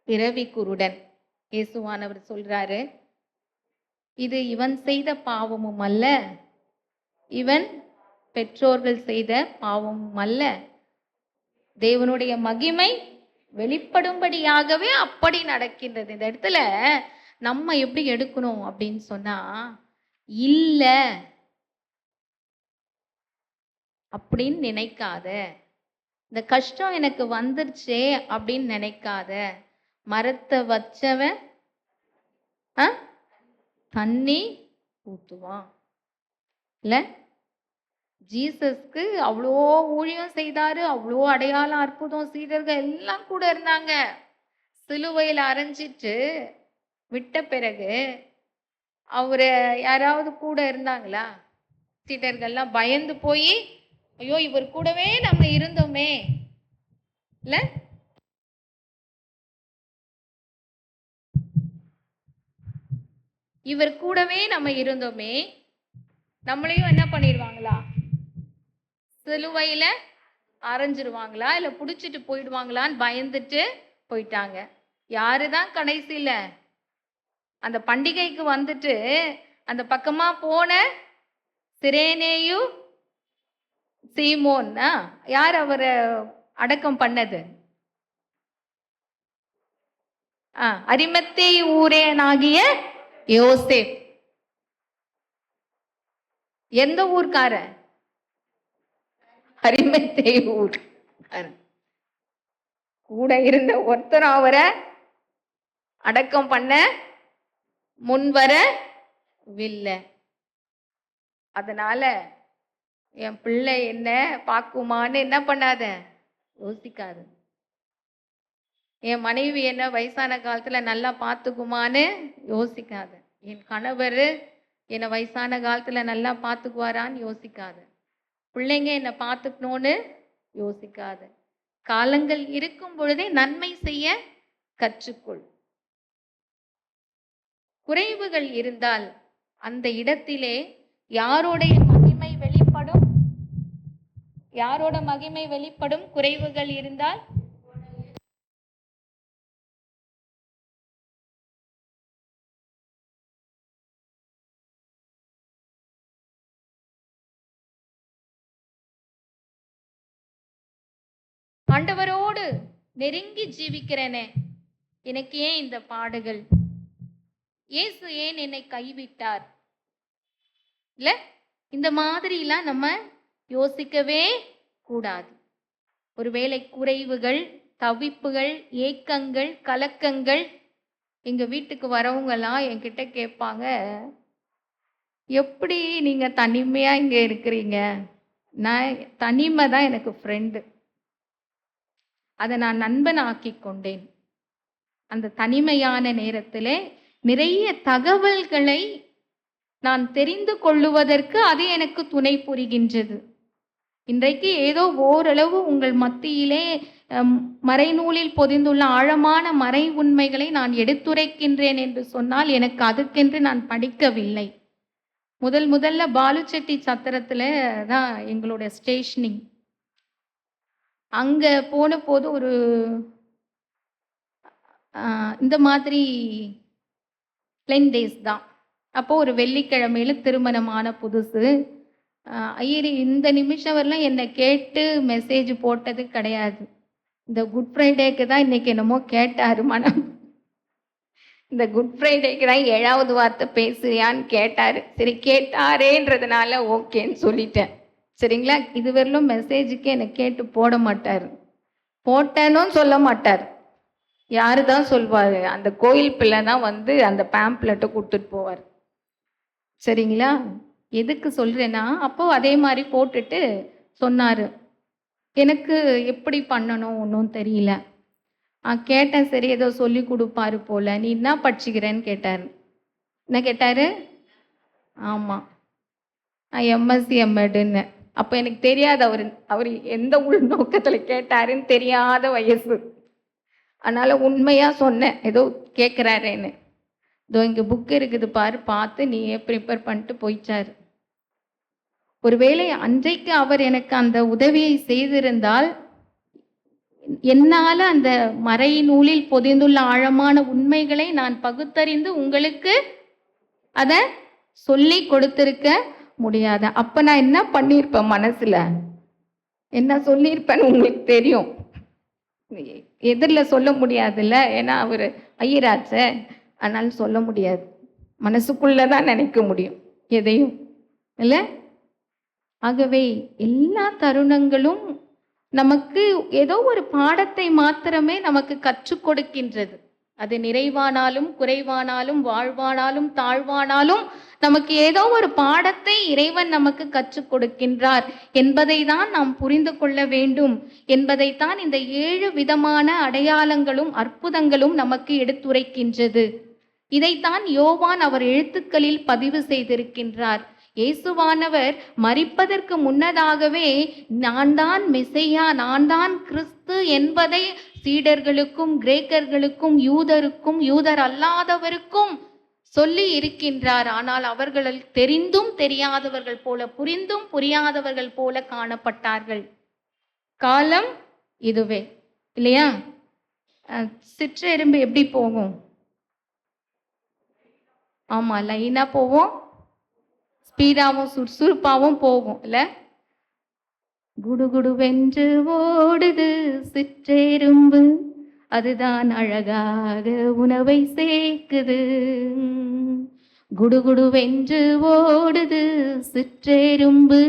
பிறவி குருடன். இயேசுவானவர் சொல்றாரு, இது இவன் செய்த பாவமும் அல்ல, இவன் பெற்றோர்கள் செய்த பாவமும் அல்ல, தேவனுடைய மகிமை வெளிப்படும்படியாகவே அப்படி நடக்கின்றது. இந்த இடத்துல நம்ம எப்படி எடுக்கணும் அப்படின்னு சொன்னா, இல்ல அப்படின்னு நினைக்காத, இந்த கஷ்டம் எனக்கு வந்துருச்சே அப்படின்னு நினைக்காத, மரத்தை வச்சவன் தண்ணி ஊத்துவான் இல்ல. ஜீசஸ்க்கு அவ்வளோ ஊழியம் செய்தாரு, அவ்வளோ அடையாளம் அற்புதம், சீடர்கள் எல்லாம் கூட இருந்தாங்க. சிலுவையில் அரைஞ்சிட்டு விட்ட பிறகு அவரை யாராவது கூட இருந்தாங்களா? சீடர்கள்லாம் பயந்து போய், ஐயோ இவர் கூடவே நம்ம இருந்தோமே இல்ல. இவர் கூடவே நம்ம இருந்தோமே, நம்மளையும் என்ன பண்ணிடுவாங்களா? சிலுவையில அரைஞ்சிருவாங்களா, இல்ல புடிச்சிட்டு போயிடுவாங்களான்னு பயந்துட்டு போயிட்டாங்க. யாருதான் கடைசியில அந்த பண்டிகைக்கு வந்துட்டு அந்த பக்கமா போன சிரேனேயு சீமோன், யார் அவரை அடக்கம் பண்ணது? அரிமத்தேயு ஊரேனாகிய யோசேப். எந்த ஊர்க்காரன்? அரிமத்தேயு ஊர். கூட இருந்த ஒருத்தர் அவரை அடக்கம் பண்ண முன்வரவில்லை. அதனால என் பிள்ளை என்ன பார்க்குமான்னு என்ன பண்ணாத, யோசிக்காது. என் மனைவி என்ன வயசான காலத்துல நல்லா பார்த்துக்குமான்னு யோசிக்காத. என் கணவர் என்னை வயசான காலத்துல நல்லா பார்த்துக்குவாரான்னு யோசிக்காத. பிள்ளைங்க என்னை பார்த்துக்கணும்னு யோசிக்காத. காலங்கள் இருக்கும் பொழுதே நன்மை செய்ய கற்றுக்கொள். குறைவுகள் இருந்தால் அந்த இடத்திலே யாரோடைய மகிமை வெளிப்படும்? யாரோட மகிமை வெளிப்படும்? குறைவுகள் இருந்தால் ஆண்டவரோடு நெருங்கி ஜீவிக்கிறேனே, எனக்கு ஏன் இந்த பாடுகள்? இயேசு ஏன் என்னை கைவிட்டார்? இல்ல, இந்த மாதிரிலாம் நம்ம யோசிக்கவே கூடாது. ஒருவேளை குறைவுகள், தவிப்புகள், ஏக்கங்கள், கலக்கங்கள், எங்க வீட்டுக்கு வரவங்கலாம் என்கிட்ட கேட்பாங்க, எப்படி நீங்க தனிமையா இங்க இருக்கிறீங்க? நான் தனிமை தான் எனக்கு ஃப்ரெண்டு. அதை நான் நண்பன் ஆக்கி கொண்டேன். அந்த தனிமையான நேரத்திலே நிறைய தகவல்களை நான் தெரிந்து கொள்ளுவதற்கு அது எனக்கு துணை புரிகின்றது. இன்றைக்கு ஏதோ ஓரளவு உங்கள் மத்தியிலே மறைநூலில் பொதிந்துள்ள ஆழமான மறை உண்மைகளை நான் எடுத்துரைக்கின்றேன் என்று சொன்னால் எனக்கு அதுக்கென்று நான் படிக்கவில்லை. முதல்ல பாலுச்செட்டி சத்திரத்துல தான் எங்களுடைய ஸ்டேஷனிங். அங்க போன போது ஒரு இந்த மாதிரி பிளெயின் டேஸ் தான். அப்போ ஒரு வெள்ளிக்கிழமையில திருமணமான புதுசு. ஐயர் இந்த நிமிஷம் வரலாம் என்னை கேட்டு மெசேஜ் போட்டது கிடையாது. இந்த குட் ஃப்ரைடேக்கு தான் இன்னைக்கு என்னமோ கேட்டாரு மனம். இந்த குட் ஃப்ரைடேக்கு தான் 7வது வார்த்தை பேசுறியான்னு கேட்டாரு. சரி, கேட்டாரேன்றதுனால ஓகேன்னு சொல்லிட்டேன். சரிங்களா? இதுவரையிலும் மெசேஜுக்கு என்னை கேட்டு போட மாட்டார், போட்டேனும் சொல்ல மாட்டார். யாரு தான் சொல்வார்? அந்த கோயில் பிள்ளை தான் வந்து அந்த பேம்ப்லெட்டை கொடுத்துட்டு போவார். சரிங்களா? எதுக்கு சொல்கிறேன்னா, அப்போ அதே மாதிரி போட்டுட்டு சொன்னார், எனக்கு எப்படி பண்ணணும் ஒன்றும் தெரியல. கேட்டேன், சரி ஏதோ சொல்லி கொடுப்பாரு போல. நீ என்ன படிச்சுக்கிறேன்னு கேட்டார். என்ன கேட்டார்? ஆமாம், நான் எம்எஸ்சி எம்எட்ன்னு. அப்போ எனக்கு தெரியாது அவர் எந்த உள்நோக்கத்தில் கேட்டாருன்னு தெரியாத வயசு. அதனால் உண்மையாக சொன்னேன், ஏதோ கேட்குறாரேன்னு. இதோ இங்கே புக் இருக்குது பாரு, பார்த்து நீயே ப்ரிப்பேர் பண்ணிட்டு போயிச்சார். ஒருவேளை அன்றைக்கு அவர் எனக்கு அந்த உதவியை செய்திருந்தால் என்னால அந்த மறை நூலில் பொதிந்துள்ள ஆழமான உண்மைகளை நான் பகுத்தறிந்து உங்களுக்கு அதை சொல்லி கொடுத்திருக்க முடியாது. அப்ப நான் என்ன பண்ணியிருப்பேன், மனசுல என்ன சொல்லியிருப்பேன்னு உங்களுக்கு தெரியும். எதிரில் சொல்ல முடியாதுல்ல, ஏன்னா அவர் ஐயராச்ச, அதனால சொல்ல முடியாது. மனசுக்குள்ளதான் நினைக்க முடியும் எதையும், இல்லை? ஆகவே எல்லா தருணங்களும் நமக்கு ஏதோ ஒரு பாடத்தை மாத்திரமே நமக்கு கற்றுக் கொடுக்கின்றது. அது நிறைவானாலும் குறைவானாலும் வாழ்வானாலும் தாழ்வானாலும் நமக்கு ஏதோ ஒரு பாடத்தை இறைவன் நமக்கு கற்றுக் கொடுக்கின்றார் என்பதை தான் நாம் புரிந்து கொள்ள வேண்டும் என்பதைத்தான் இந்த 7 விதமான அடையாளங்களும் அற்புதங்களும் நமக்கு எடுத்துரைக்கின்றது. இதைத்தான் யோவான் அவர் எழுத்துக்களில் பதிவு செய்திருக்கின்றார். இயேசுவானவர் மரிப்பதற்கு முன்னதாகவே நான் தான் மெசையா, நான் தான் கிறிஸ்து என்பதை சீடர்களுக்கும் கிரேக்கர்களுக்கும் யூதருக்கும் யூதர் அல்லாதவருக்கும் சொல்லி இருக்கின்றார். ஆனால் அவர்கள் தெரிந்தும் தெரியாதவர்கள் போல, புரிந்தும் புரியாதவர்கள் போல காணப்பட்டார்கள். காலம் இதுவே இல்லையா? சிற்றெரும்பு எப்படி போகும்? ஆமா, லைனா போவோம், ஸ்பீடாவும் சுறுசுறுப்பாகவும் போகும் இல்ல? குடுகுடுவென்று ஓடுது சிற்றெரும்பு, அதுதான் அழகாக உணவை சேர்க்குது. குடுகுடுவென்று ஓடுது சிற்றெரும்பு,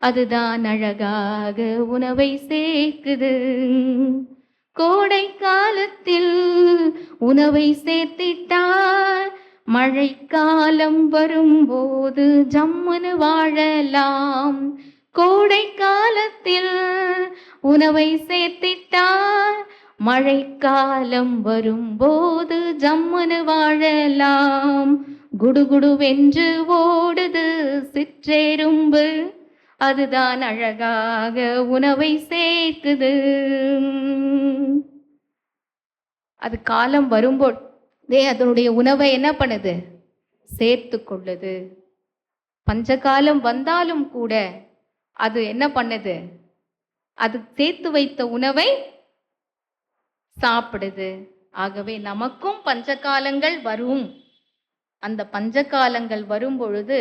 அதுதான் அழகாக உணவை சேர்க்குது. கோடை காலத்தில் உணவை சேர்த்திட்டால் மழைக்காலம் வரும்போது ஜம்முன்னு வாழலாம். கோடை காலத்தில் உணவை சேர்த்திட்டால் மழைக்காலம் வரும்போது ஜம்முன்னு வாழலாம். குடுகுடுவென்று ஓடுது சிற்றெரும்பு, அதுதான் அழகாக உணவை சேர்க்குது. அது காலம் வரும்போதே அதனுடைய உணவை என்ன பண்ணுது? சேர்த்து கொள்ளுது. பஞ்சகாலம் வந்தாலும் கூட அது என்ன பண்ணுது? அது சேர்த்து வைத்த உணவை சாப்பிடுது. ஆகவே நமக்கும் பஞ்சகாலங்கள் வரும். அந்த பஞ்சகாலங்கள் வரும் பொழுது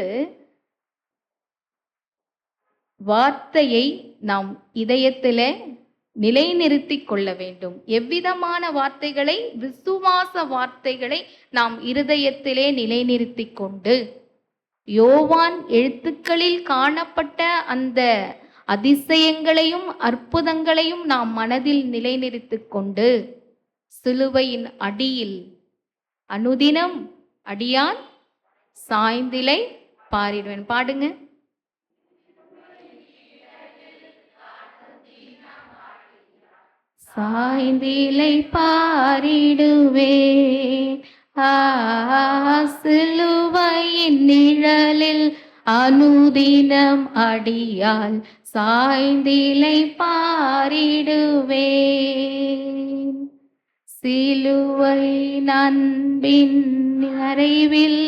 வார்த்தையை நாம் இதயத்திலே நிலைநிறுத்தி கொள்ள வேண்டும். எவ்விதமான வார்த்தைகளை? விசுவாச வார்த்தைகளை நாம் இருதயத்திலே நிலைநிறுத்தி கொண்டு, யோவான் எழுத்துக்களில் காணப்பட்ட அந்த அதிசயங்களையும் அற்புதங்களையும் நாம் மனதில் நிலைநிறுத்தி கொண்டு, சிலுவையின் அடியில் அனுதினம் அடியான் சாய்ந்திலை பாரிடுவேன். பாடுங்க. சாய்ந்திலை பாரிடுவேன், சிலுவையின் நிழலில் அனுதினம் அடியால் சாய்ந்திலை பாரிடுவேன். சிலுவை அன்பின் நிறைவில்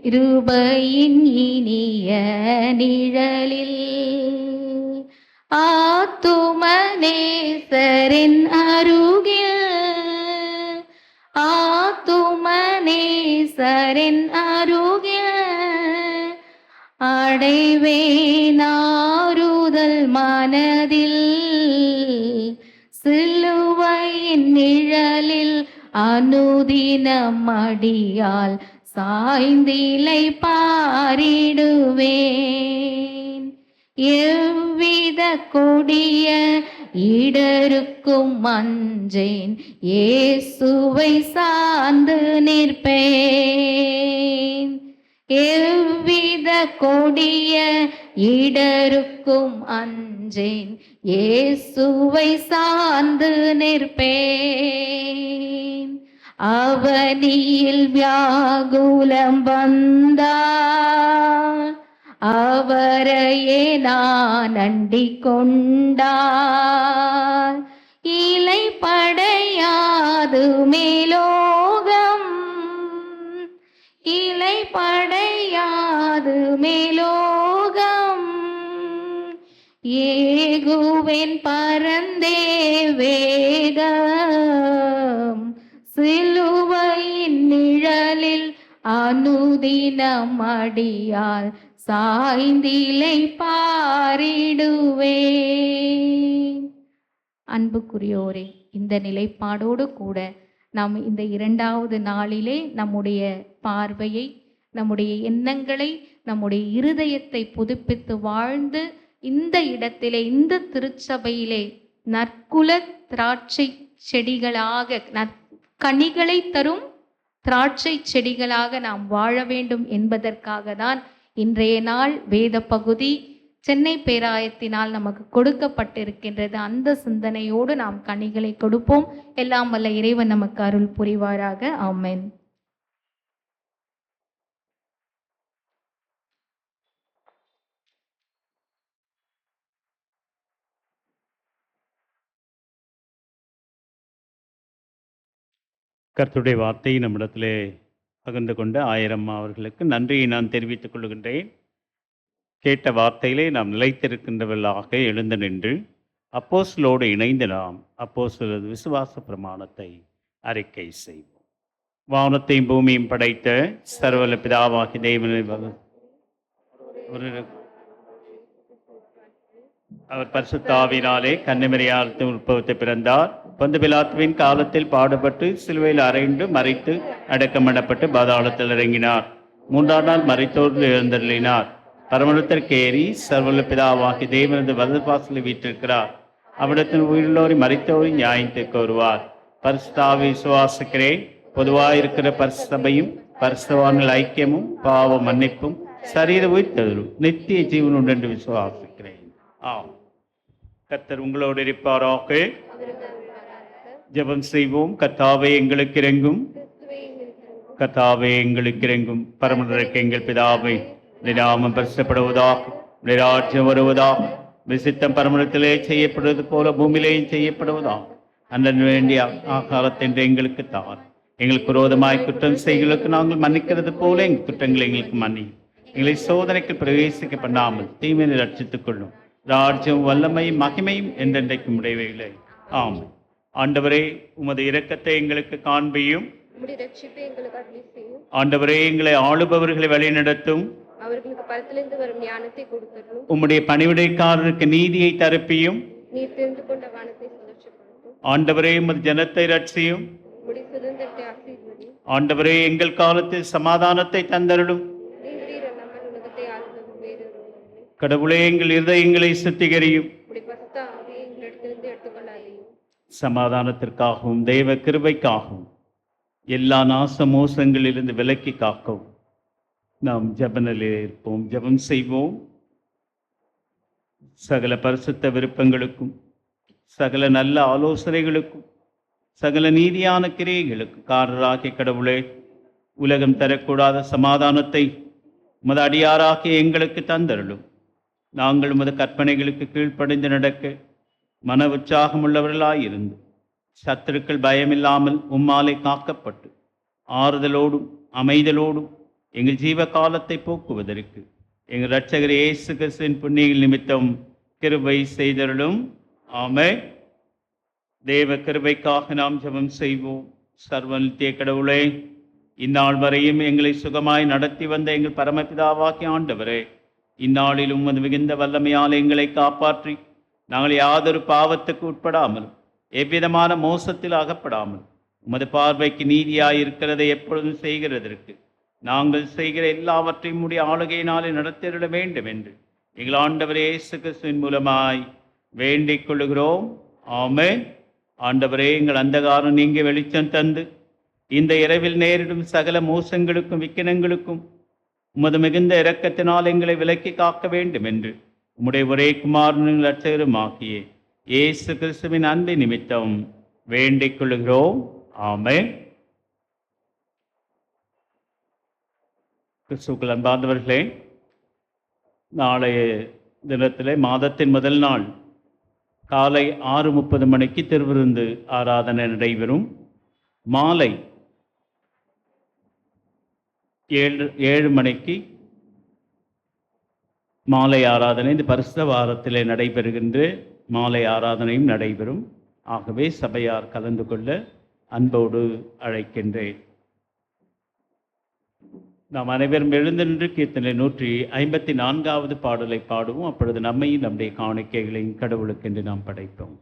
கிருபையின் இனிய நிழலில் ஆத்துமநேசரின் அருகில், ஆத்துமநேசரின் அருகில் அடைவேன் ஆறுதல் மனதில். சிலுவையின் நிழலில் அனுதினம் அடியால் சாய்ந்திலை பாரிடுவேன். எவ்வித கொடிய இடருக்கும் அஞ்சேன், இயேசுவை சார்ந்து நிற்பேன். எவ்வித கொடிய இடருக்கும் அஞ்சேன், இயேசுவை சார்ந்து நிற்பேன். அவனியில் வியாகுலம் வந்தால் அவரையே நான் அண்டிக் கொண்டால், இலை படையாது மேலோகம், இலை படையாது மேலோகம். ஏகுவேன் பரந்த வேகம் சிலுவையின் நிழலில் அனுதினம் அடியால் சாய்ந்திலை பாரிடுவேன். அன்புக்குரியோரே, இந்த நிலைப்பாடோடு கூட நாம் இந்த 2வது நாளிலே நம்முடைய பார்வையை, நம்முடைய எண்ணங்களை, நம்முடைய இருதயத்தை புதுப்பித்து வாழ்ந்து இந்த இடத்திலே, இந்த திருச்சபையிலே நற்குல திராட்சை செடிகளாக, கனிகளை தரும் திராட்சை செடிகளாக நாம் வாழ வேண்டும் என்பதற்காக தான் இன்றைய நாள் வேத பகுதி சென்னை பேராயத்தினால் நமக்கு கொடுக்கப்பட்டிருக்கின்றது. அந்த சிந்தனையோடு நாம் கனிகளை கொடுப்போம். எல்லாம் வல்ல இறைவன் நமக்கு அருள் புரிவாராக. ஆமென். கர்த்தருடைய வார்த்தையை நம்மிடத்திலே பகிர்ந்து கொண்ட ஆயிரம் அவர்களுக்கு நன்றியை நான் தெரிவித்துக் கொள்கின்றேன். கேட்ட வார்த்தையிலே நாம் நிலைத்திருக்கின்றவர்களாக எழுந்து நின்று அப்போஸ்தலரோடு இணைந்து நாம் அப்போஸ்தலர் விசுவாச பிரமாணத்தை அறிக்கை செய்வோம். வானத்தையும் பூமியும் படைத்த சர்வவல்ல பிதாவாகிய தேவனை அவர் பரிசுத்த ஆவியினாலே கன்னிமரியால் உற்பவத்தை பிறந்தார். பொந்து பிலாத்துவின் காலத்தில் பாடுபட்டு சிலுவையில் அறைந்து மறித்து அடக்கமிடப்பட்டு பாதாளத்தில் இறங்கினார். 3ஆம் நாள் மரித்தோர் எழுந்தருளினார். பரமண்டலத்திற்கு ஏறி சர்வவல்ல பிதாவாகிய தேவனது வலது பாசலில் வீற்றிருக்கிறார். அவ்விடத்தில் உயிரிழந்தோரை மரித்தோரை நியாயத்திற்கு வருவார். பரிசுத்த ஆவியை விசுவாசிக்கிறேன். பொதுவாயிருக்கிற பரிசுத்தபையும் பரிசுத்தவான்கள் ஐக்கியமும் பாவ மன்னிப்பும் சரீர உயிர்த்தெழுதலும் நித்திய ஜீவன் உண்டு என்று விசுவாசிக்கிறேன். ஆம். கர்த்தர் உங்களோடு இருப்பாராக. ஜெபம் செய்வோம். கர்த்தாவே எங்களுக்கு இறங்கும், கர்த்தாவே எங்களுக்கு இறங்கும். பரமண்டலத்திற்கு எங்கள் பிதாவே, உம்முடைய நாமம் பரிசுத்தப்படுவதாக, உம்முடைய ராஜ்யம் வருவதாக, விசித்தம் பரமண்டலத்திலே செய்யப்படுவது போல பூமியிலேயும் செய்யப்படுவதாக. அன்றன் வேண்டிய ஆகாரத்தை எங்களுக்கு தார். எங்களுக்கு விரோதமாய் குற்றம் செய்களுக்கு நாங்கள் மன்னிக்கிறது போல எங்கள் குற்றங்களை எங்களுக்கு மன்னி. எங்களை சோதனைக்கு பிரவேசிக்க பண்ணாமல் தீமையை ரட்சித்துக் கொள்ளும். ராஜ்யம் வல்லமையும் மகிமையும் என்றென்றைக்கும் உடையவைகளே. ஆமென். ஆண்டவரே, உமது இரக்கத்தை எங்களுக்கு காண்பியும். ஆண்டவரே, எங்களை ஆளுபவர்களை வழிநடத்தும். அவர்களுக்கு பரத்திலிருந்து வரும் ஞானத்தை கொடுத்தரும். உம்முடைய பணிவிடைக்காரருக்கு நீதியை தரப்பியும். நீர் தெரிந்து கொண்ட வானத்தை சந்தோஷப்படுத்தும். ஆண்டவரே, உமது ஜனத்தை ரட்சியும். உம்முடைய சுதந்திரத்தை ஆசீர்வதி. ஆண்டவரே, எங்கள் காலத்தில் சமாதானத்தை தந்தருளும். நீர் நம்மன் உலகத்தை ஆளுநரும் வேறொருவரும் இல்லை. கடவுளே, எங்கள் இருதயங்களை சுத்திகரியும். உம்முடைய பரிசுத்த ஆவியை எங்களிடத்திலிருந்து எடுத்துக்கொள்ளாதேயும். சமாதானத்திற்காகவும் தெய்வ கிருபைக்காகவும் எல்லா நாச மோசங்களிலிருந்து விலக்கி காக்கவும் நாம் ஜெபநிலையில் இருப்போம். ஜெபம் செய்வோம். சகல பரிசுத்த விருப்பங்களுக்கும், சகல நல்ல ஆலோசனைகளுக்கும், சகல நீதியான கிரியைகளுக்கும் காரராகிய கடவுளே, உலகம் தரக்கூடாத சமாதானத்தை உமது அடியாராகிய எங்களுக்கு தந்தருளும். நாங்கள் உமது கற்பனைகளுக்கு கீழ்ப்படிந்து நடக்க மன உற்சாகமுள்ளவர்களாயிருந்து சத்துருக்கள் பயமில்லாமல் உம்மாலை காக்கப்பட்டு ஆறுதலோடும் அமைதலோடும் எங்கள் ஜீவ காலத்தை போக்குவதற்கு எங்கள் இரட்சகர் இயேசு கிறிஸ்துவின் புண்ணிய நிமித்தம் கிருபை செய்தருளும். ஆமென். தேவ கிருபைக்காக நாம் ஜெபம் செய்வோம். சர்வநித்திய கடவுளே, இந்நாள் வரையும் எங்களை சுகமாய் நடத்தி வந்த எங்கள் பரமபிதாவாகிய ஆண்டவரே, இந்நாளில் உமது மிகுந்த வல்லமையால் எங்களை காப்பாற்றி நாங்கள் யாதொரு பாவத்துக்கு உட்படாமலும் எவ்விதமான மோசத்தில் அகப்படாமல் உமது பார்வைக்கு நீதியாயிருக்கிறதை எப்பொழுதும் செய்கிறதற்கு நாங்கள் செய்கிற எல்லாவற்றையும் உடைய ஆளுகையினாலே நடத்திட வேண்டும் என்று எங்கள் ஆண்டவர் இயேசு கிறிஸ்துவின் மூலமாய் வேண்டிக் கொள்ளுகிறோம். ஆமென். ஆண்டவரே, எங்கள் அந்தகாரம் நீங்க வெளிச்சம் தந்து இந்த இரவில் நேரிடும் சகல மோசங்களுக்கும் விக்கினங்களுக்கும் உமது மிகுந்த இரக்கத்தினால் எங்களை விலக்கி காக்க வேண்டும் என்று உம்முடைய ஒரே குமாரனும் இரட்சகருமாகிய இயேசு கிறிஸ்துவின் அன்பு நிமித்தம் வேண்டிக் கொள்ளுகிறோம். ஆமென். கிறிஸ்துவுக்குள் அன்பார்ந்தவர்களே, நாளைய தினத்திலே மாதத்தின் முதல் நாள் காலை 6:30 மணிக்கு திருவிருந்து ஆராதனை நடைபெறும். மாலை 7 மணிக்கு மாலை ஆராதனை இந்த பரிசுத்த வாரத்திலே நடைபெறுகின்ற மாலை ஆராதனையும் நடைபெறும். ஆகவே சபையார் கலந்து கொள்ள அன்போடு அழைக்கின்றேன். நாம் அனைவரும் எழுந்து நின்று கீர்த்தனை 154வது பாடலை பாடுவோம். அப்பொழுது நம்மையும் நம்முடைய காணிக்கைகளையும் கடவுளுக்கென்று நாம் படைப்போம்.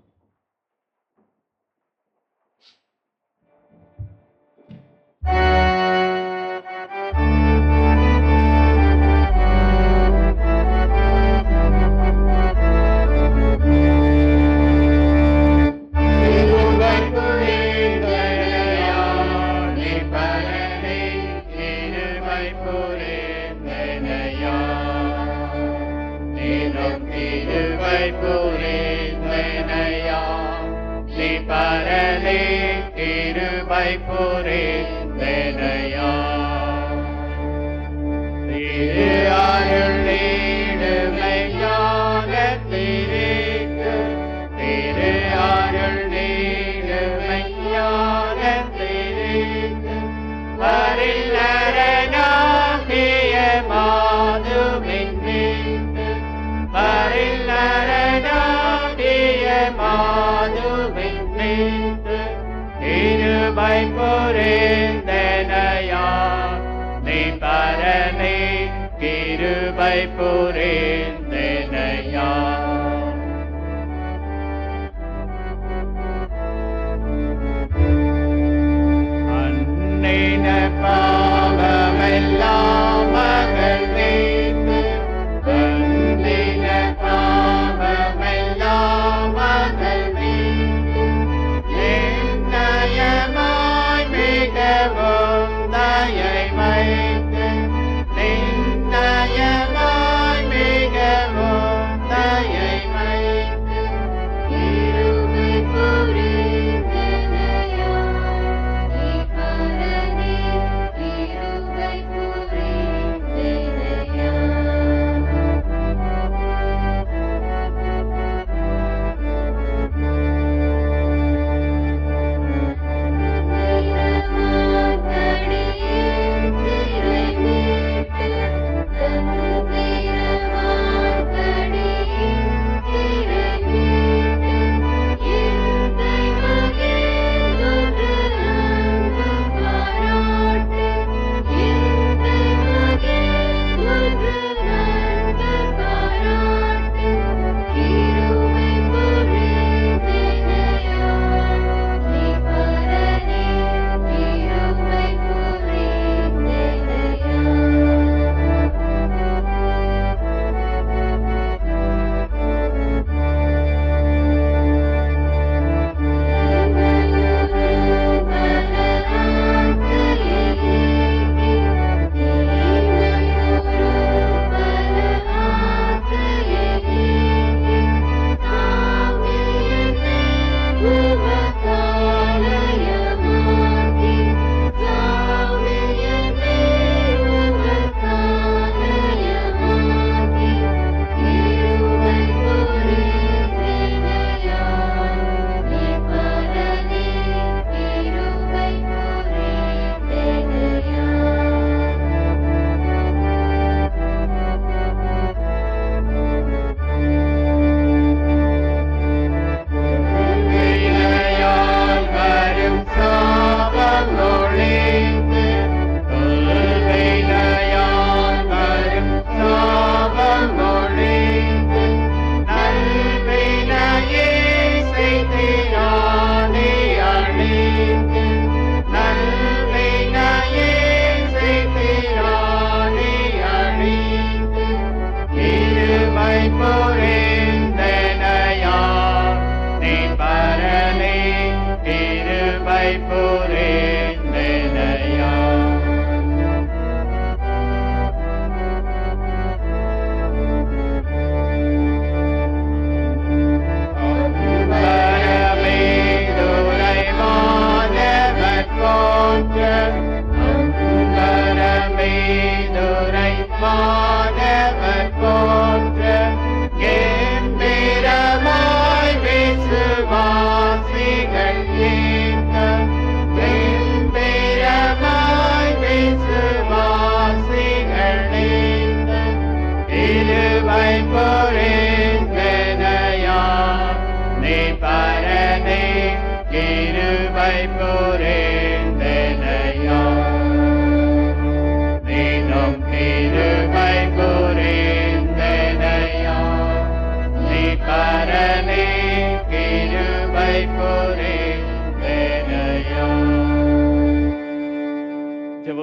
நின்னயமாய் மிகவும்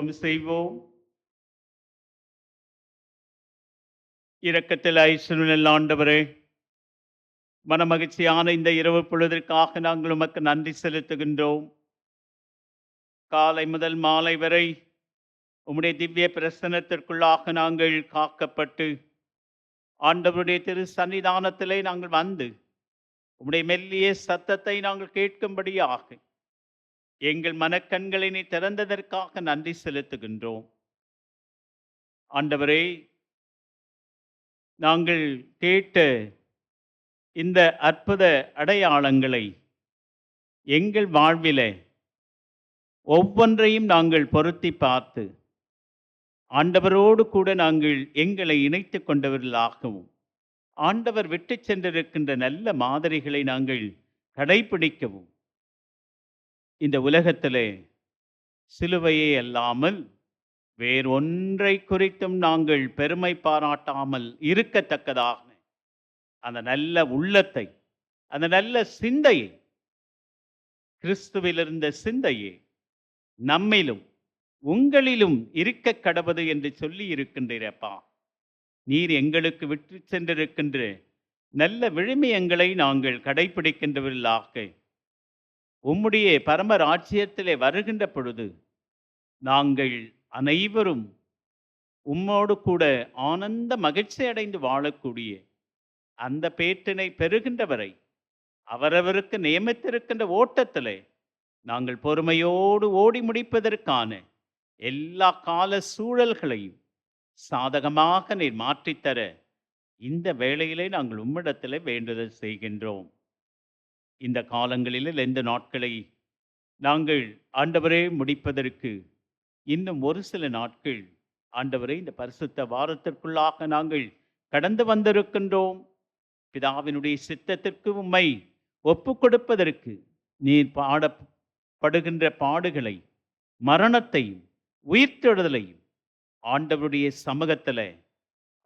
ஜெபம் செய்வோம். இரக்கத்தில் ஐஸ்வர்யம் ஆண்டவரே, மனமகிழ்ச்சியான இந்த இரவு பொழுதிற்காக நாங்கள் உமக்கு நன்றி செலுத்துகின்றோம். காலை முதல் மாலை வரை உம்முடைய திவ்ய பிரசன்னத்திற்குள்ளாக நாங்கள் காக்கப்பட்டு ஆண்டவருடைய திரு சன்னிதானத்திலே நாங்கள் வந்து உம்முடைய மெல்லிய சத்தத்தை நாங்கள் கேட்கும்படியாக எங்கள் மனக்கண்களை நீ திறந்ததற்காக நன்றி செலுத்துகின்றோம். ஆண்டவரே, நாங்கள் கேட்ட இந்த அற்புத அடையாளங்களை எங்கள் வாழ்விலே ஒவ்வொன்றையும் நாங்கள் பொருத்தி பார்த்து ஆண்டவரோடு கூட நாங்கள் எங்களை இணைத்து கொண்டவர்களாகவும் ஆண்டவர் விட்டு சென்றிருக்கின்ற நல்ல மாதிரிகளை நாங்கள் கடைபிடிக்கவும் இந்த உலகத்திலே சிலுவையே அல்லாமல் வேறொன்றை குறித்தும் நாங்கள் பெருமை பாராட்டாமல் இருக்கத்தக்கதாக அந்த நல்ல உள்ளத்தை, அந்த நல்ல சிந்தையை, கிறிஸ்துவில் இருந்த சிந்தையை நம்மிலும் உங்களிலும் இருக்க கடவது என்று சொல்லி இருக்கின்றீரப்பா. நீர் எங்களுக்கு விட்டு சென்றிருக்கின்ற நல்ல விழுமியங்களை நாங்கள் கடைபிடிக்கின்றவர்களாக உம்முடைய பரம ராஜ்யத்திலே வருகின்ற பொழுது நாங்கள் அனைவரும் உம்மோடு கூட ஆனந்த மகிழ்ச்சி அடைந்து வாழக்கூடிய அந்த பேற்றினை பெறுகின்றவரை அவரவருக்கு நியமித்திருக்கின்ற ஓட்டத்திலே நாங்கள் பொறுமையோடு ஓடி முடிப்பதற்கான எல்லா கால சூழல்களையும் சாதகமாக நீர் மாற்றித்தர இந்த வேளையிலே நாங்கள் உம்மிடத்திலே வேண்டுதல் செய்கின்றோம். இந்த காலங்களில் இந்த நாட்களை நாங்கள் ஆண்டவரே முடிப்பதற்கு இன்னும் ஒரு சில நாட்கள் ஆண்டவரே இந்த பரிசுத்த வாரத்திற்குள்ளாக நாங்கள் கடந்து வந்திருக்கின்றோம். பிதாவினுடைய சித்தத்திற்கு உம்மை ஒப்பு கொடுப்பதற்கு நீர் பாடப்படுகின்ற பாடுகளை, மரணத்தையும் உயிர்த்தெழுதலையும் ஆண்டவருடைய சமூகத்தில்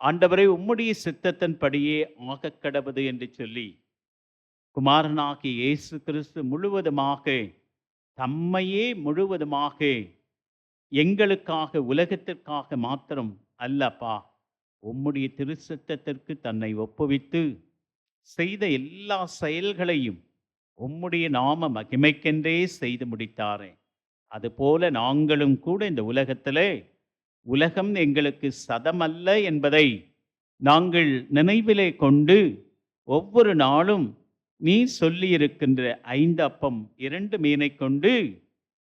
ஆண்டவரை உம்முடைய சித்தத்தின்படியே ஆகக் கடவது என்று சொல்லி குமாரனாகிய இயேசு கிறிஸ்து முழுவதுமாக தம்மையே முழுவதுமாக எங்களுக்காக, உலகத்திற்காக மாத்திரம் அல்லப்பா, உம்முடைய திருச்சித்தத்திற்கு தன்னை ஒப்புவித்து செய்த எல்லா செயல்களையும் உம்முடைய நாம மகிமைக்கென்றே செய்து முடித்தாரே. அதுபோல நாங்களும் கூட இந்த உலகத்திலே உலகம் எங்களுக்கு சதமல்ல என்பதை நாங்கள் நினைவிலே கொண்டு ஒவ்வொரு நாளும் நீ சொல்லியிருக்கின்ற 5 அப்பம் 2 மீனை கொண்டு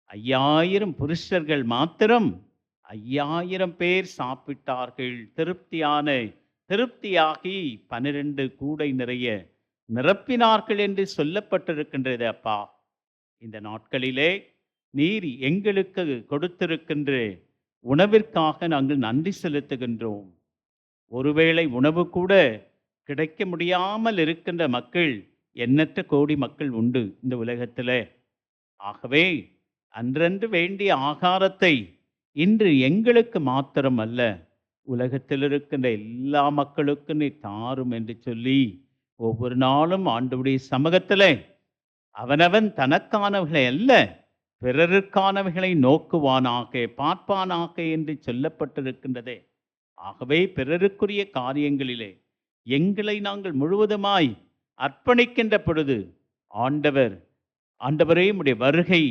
5000 புருஷர்கள் மாத்திரம் 5000 பேர் சாப்பிட்டார்கள். திருப்தியாகி 12 கூடை நிறைய நிரப்பினார்கள் என்று சொல்லப்பட்டிருக்கின்றது. அப்பா, இந்த நாட்களிலே நீர் எங்களுக்கு கொடுத்திருக்கின்ற உணவிற்காக நாங்கள் நன்றி செலுத்துகின்றோம். ஒருவேளை உணவு கூட கிடைக்க முடியாமல் இருக்கின்ற மக்கள் எண்ணற்ற கோடி மக்கள் உண்டு இந்த உலகத்தில். ஆகவே அன்றன்று வேண்டிய ஆகாரத்தை இன்று எங்களுக்கு மாத்திரம் அல்ல, உலகத்தில் இருக்கின்ற எல்லா மக்களுக்கும் நீ தாரும் என்று சொல்லி ஒவ்வொரு நாளும் ஆண்டவருடைய சமூகத்தில் அவனவன் தனக்கானவர்களை அல்ல பிறருக்கானவைகளை நோக்குவானாக, பார்ப்பானாக என்று சொல்லப்பட்டிருக்கின்றதே. ஆகவே பிறருக்குரிய காரியங்களிலே எங்களை நாங்கள் முழுவதுமாய் அர்ப்பணிக்கின்ற பொழுது ஆண்டவரே உம்முடைய வருகை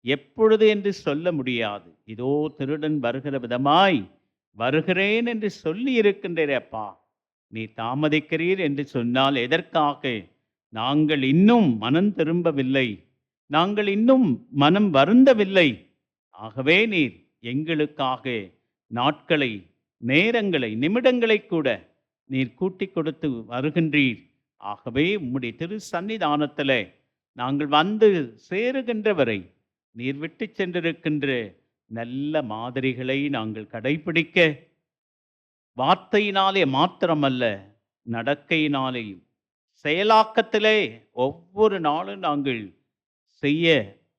எப்பொழுது என்று சொல்ல முடியாது. இதோ திருடன் வருகிற விதமாய் வருகிறேன் என்று சொல்லி இருக்கின்றேப்பா. நீ தாமதிக்கிறீர் என்று சொன்னால் எதற்காக? நாங்கள் இன்னும் மனம் திரும்பவில்லை, நாங்கள் இன்னும் மனம் வருந்தவில்லை. ஆகவே நீர் எங்களுக்காக நாட்களை, நேரங்களை, நிமிடங்களை கூட நீர் கூட்டி கொடுத்து வருகின்றீர். ஆகவே உம்முடைய திரு சன்னிதானத்தில் நாங்கள் வந்து சேருகின்றவரை நீர் விட்டு சென்றிருக்கின்ற நல்ல மாதிரிகளை நாங்கள் கடைபிடிக்க வார்த்தையினாலே மாத்திரமல்ல, நடக்கையினாலேயும் செயலாக்கத்திலே ஒவ்வொரு நாளும் நாங்கள் செய்ய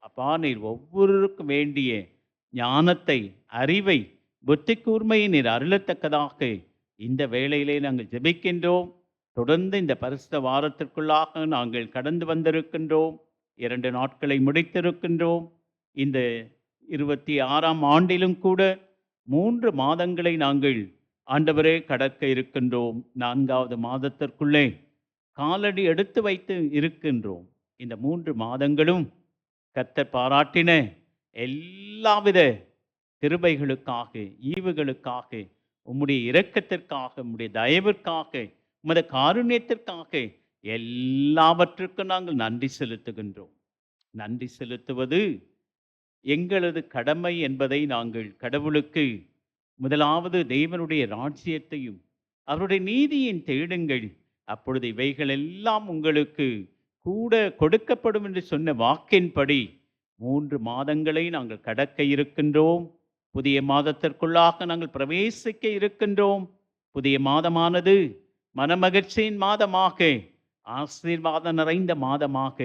அப்பா நீர் ஒவ்வொருவருக்கும் வேண்டிய ஞானத்தை, அறிவை, புத்தி கூர்மையை நீர் அருளத்தக்கதாக இந்த வேளையிலே நாங்கள் ஜெபிக்கின்றோம். தொடர்ந்து இந்த பரிசுத்த வாரத்திற்குள்ளாக நாங்கள் கடந்து வந்திருக்கின்றோம். 2 நாட்களை முடித்திருக்கின்றோம். இந்த 26ஆம் ஆண்டிலும் கூட 3 மாதங்களை நாங்கள் ஆண்டவரே கடக்க இருக்கின்றோம். 4வது மாதத்திற்குள்ளே காலடி எடுத்து வைத்து இருக்கின்றோம். இந்த 3 மாதங்களும் கர்த்தர் பாராட்டின எல்லாவித கிருபைகளுக்காக, ஈவுகளுக்காக, உம்முடைய இரக்கத்திற்காக, உம்முடைய தயவிற்காக, உமது காருண்யத்திற்காக எல்லாவற்றுக்கும் நாங்கள் நன்றி செலுத்துகின்றோம். நன்றி செலுத்துவது எங்களது கடமை என்பதை நாங்கள் கடவுளுக்கு முதலாவது தேவனுடைய ராஜ்யத்தையும் அவருடைய நீதியின் தேடுங்கள், அப்பொழுது இவைகள் எல்லாம் உங்களுக்கு கூட கொடுக்கப்படும் என்று சொன்ன வாக்கின்படி 3 மாதங்களை நாங்கள் கடக்க இருக்கின்றோம். புதிய மாதத்திற்குள்ளாக நாங்கள் பிரவேசிக்க இருக்கின்றோம். புதிய மாதமானது மனமகிழ்ச்சியின் மாதமாக, ஆசீர்வாதம் நிறைந்த மாதமாக,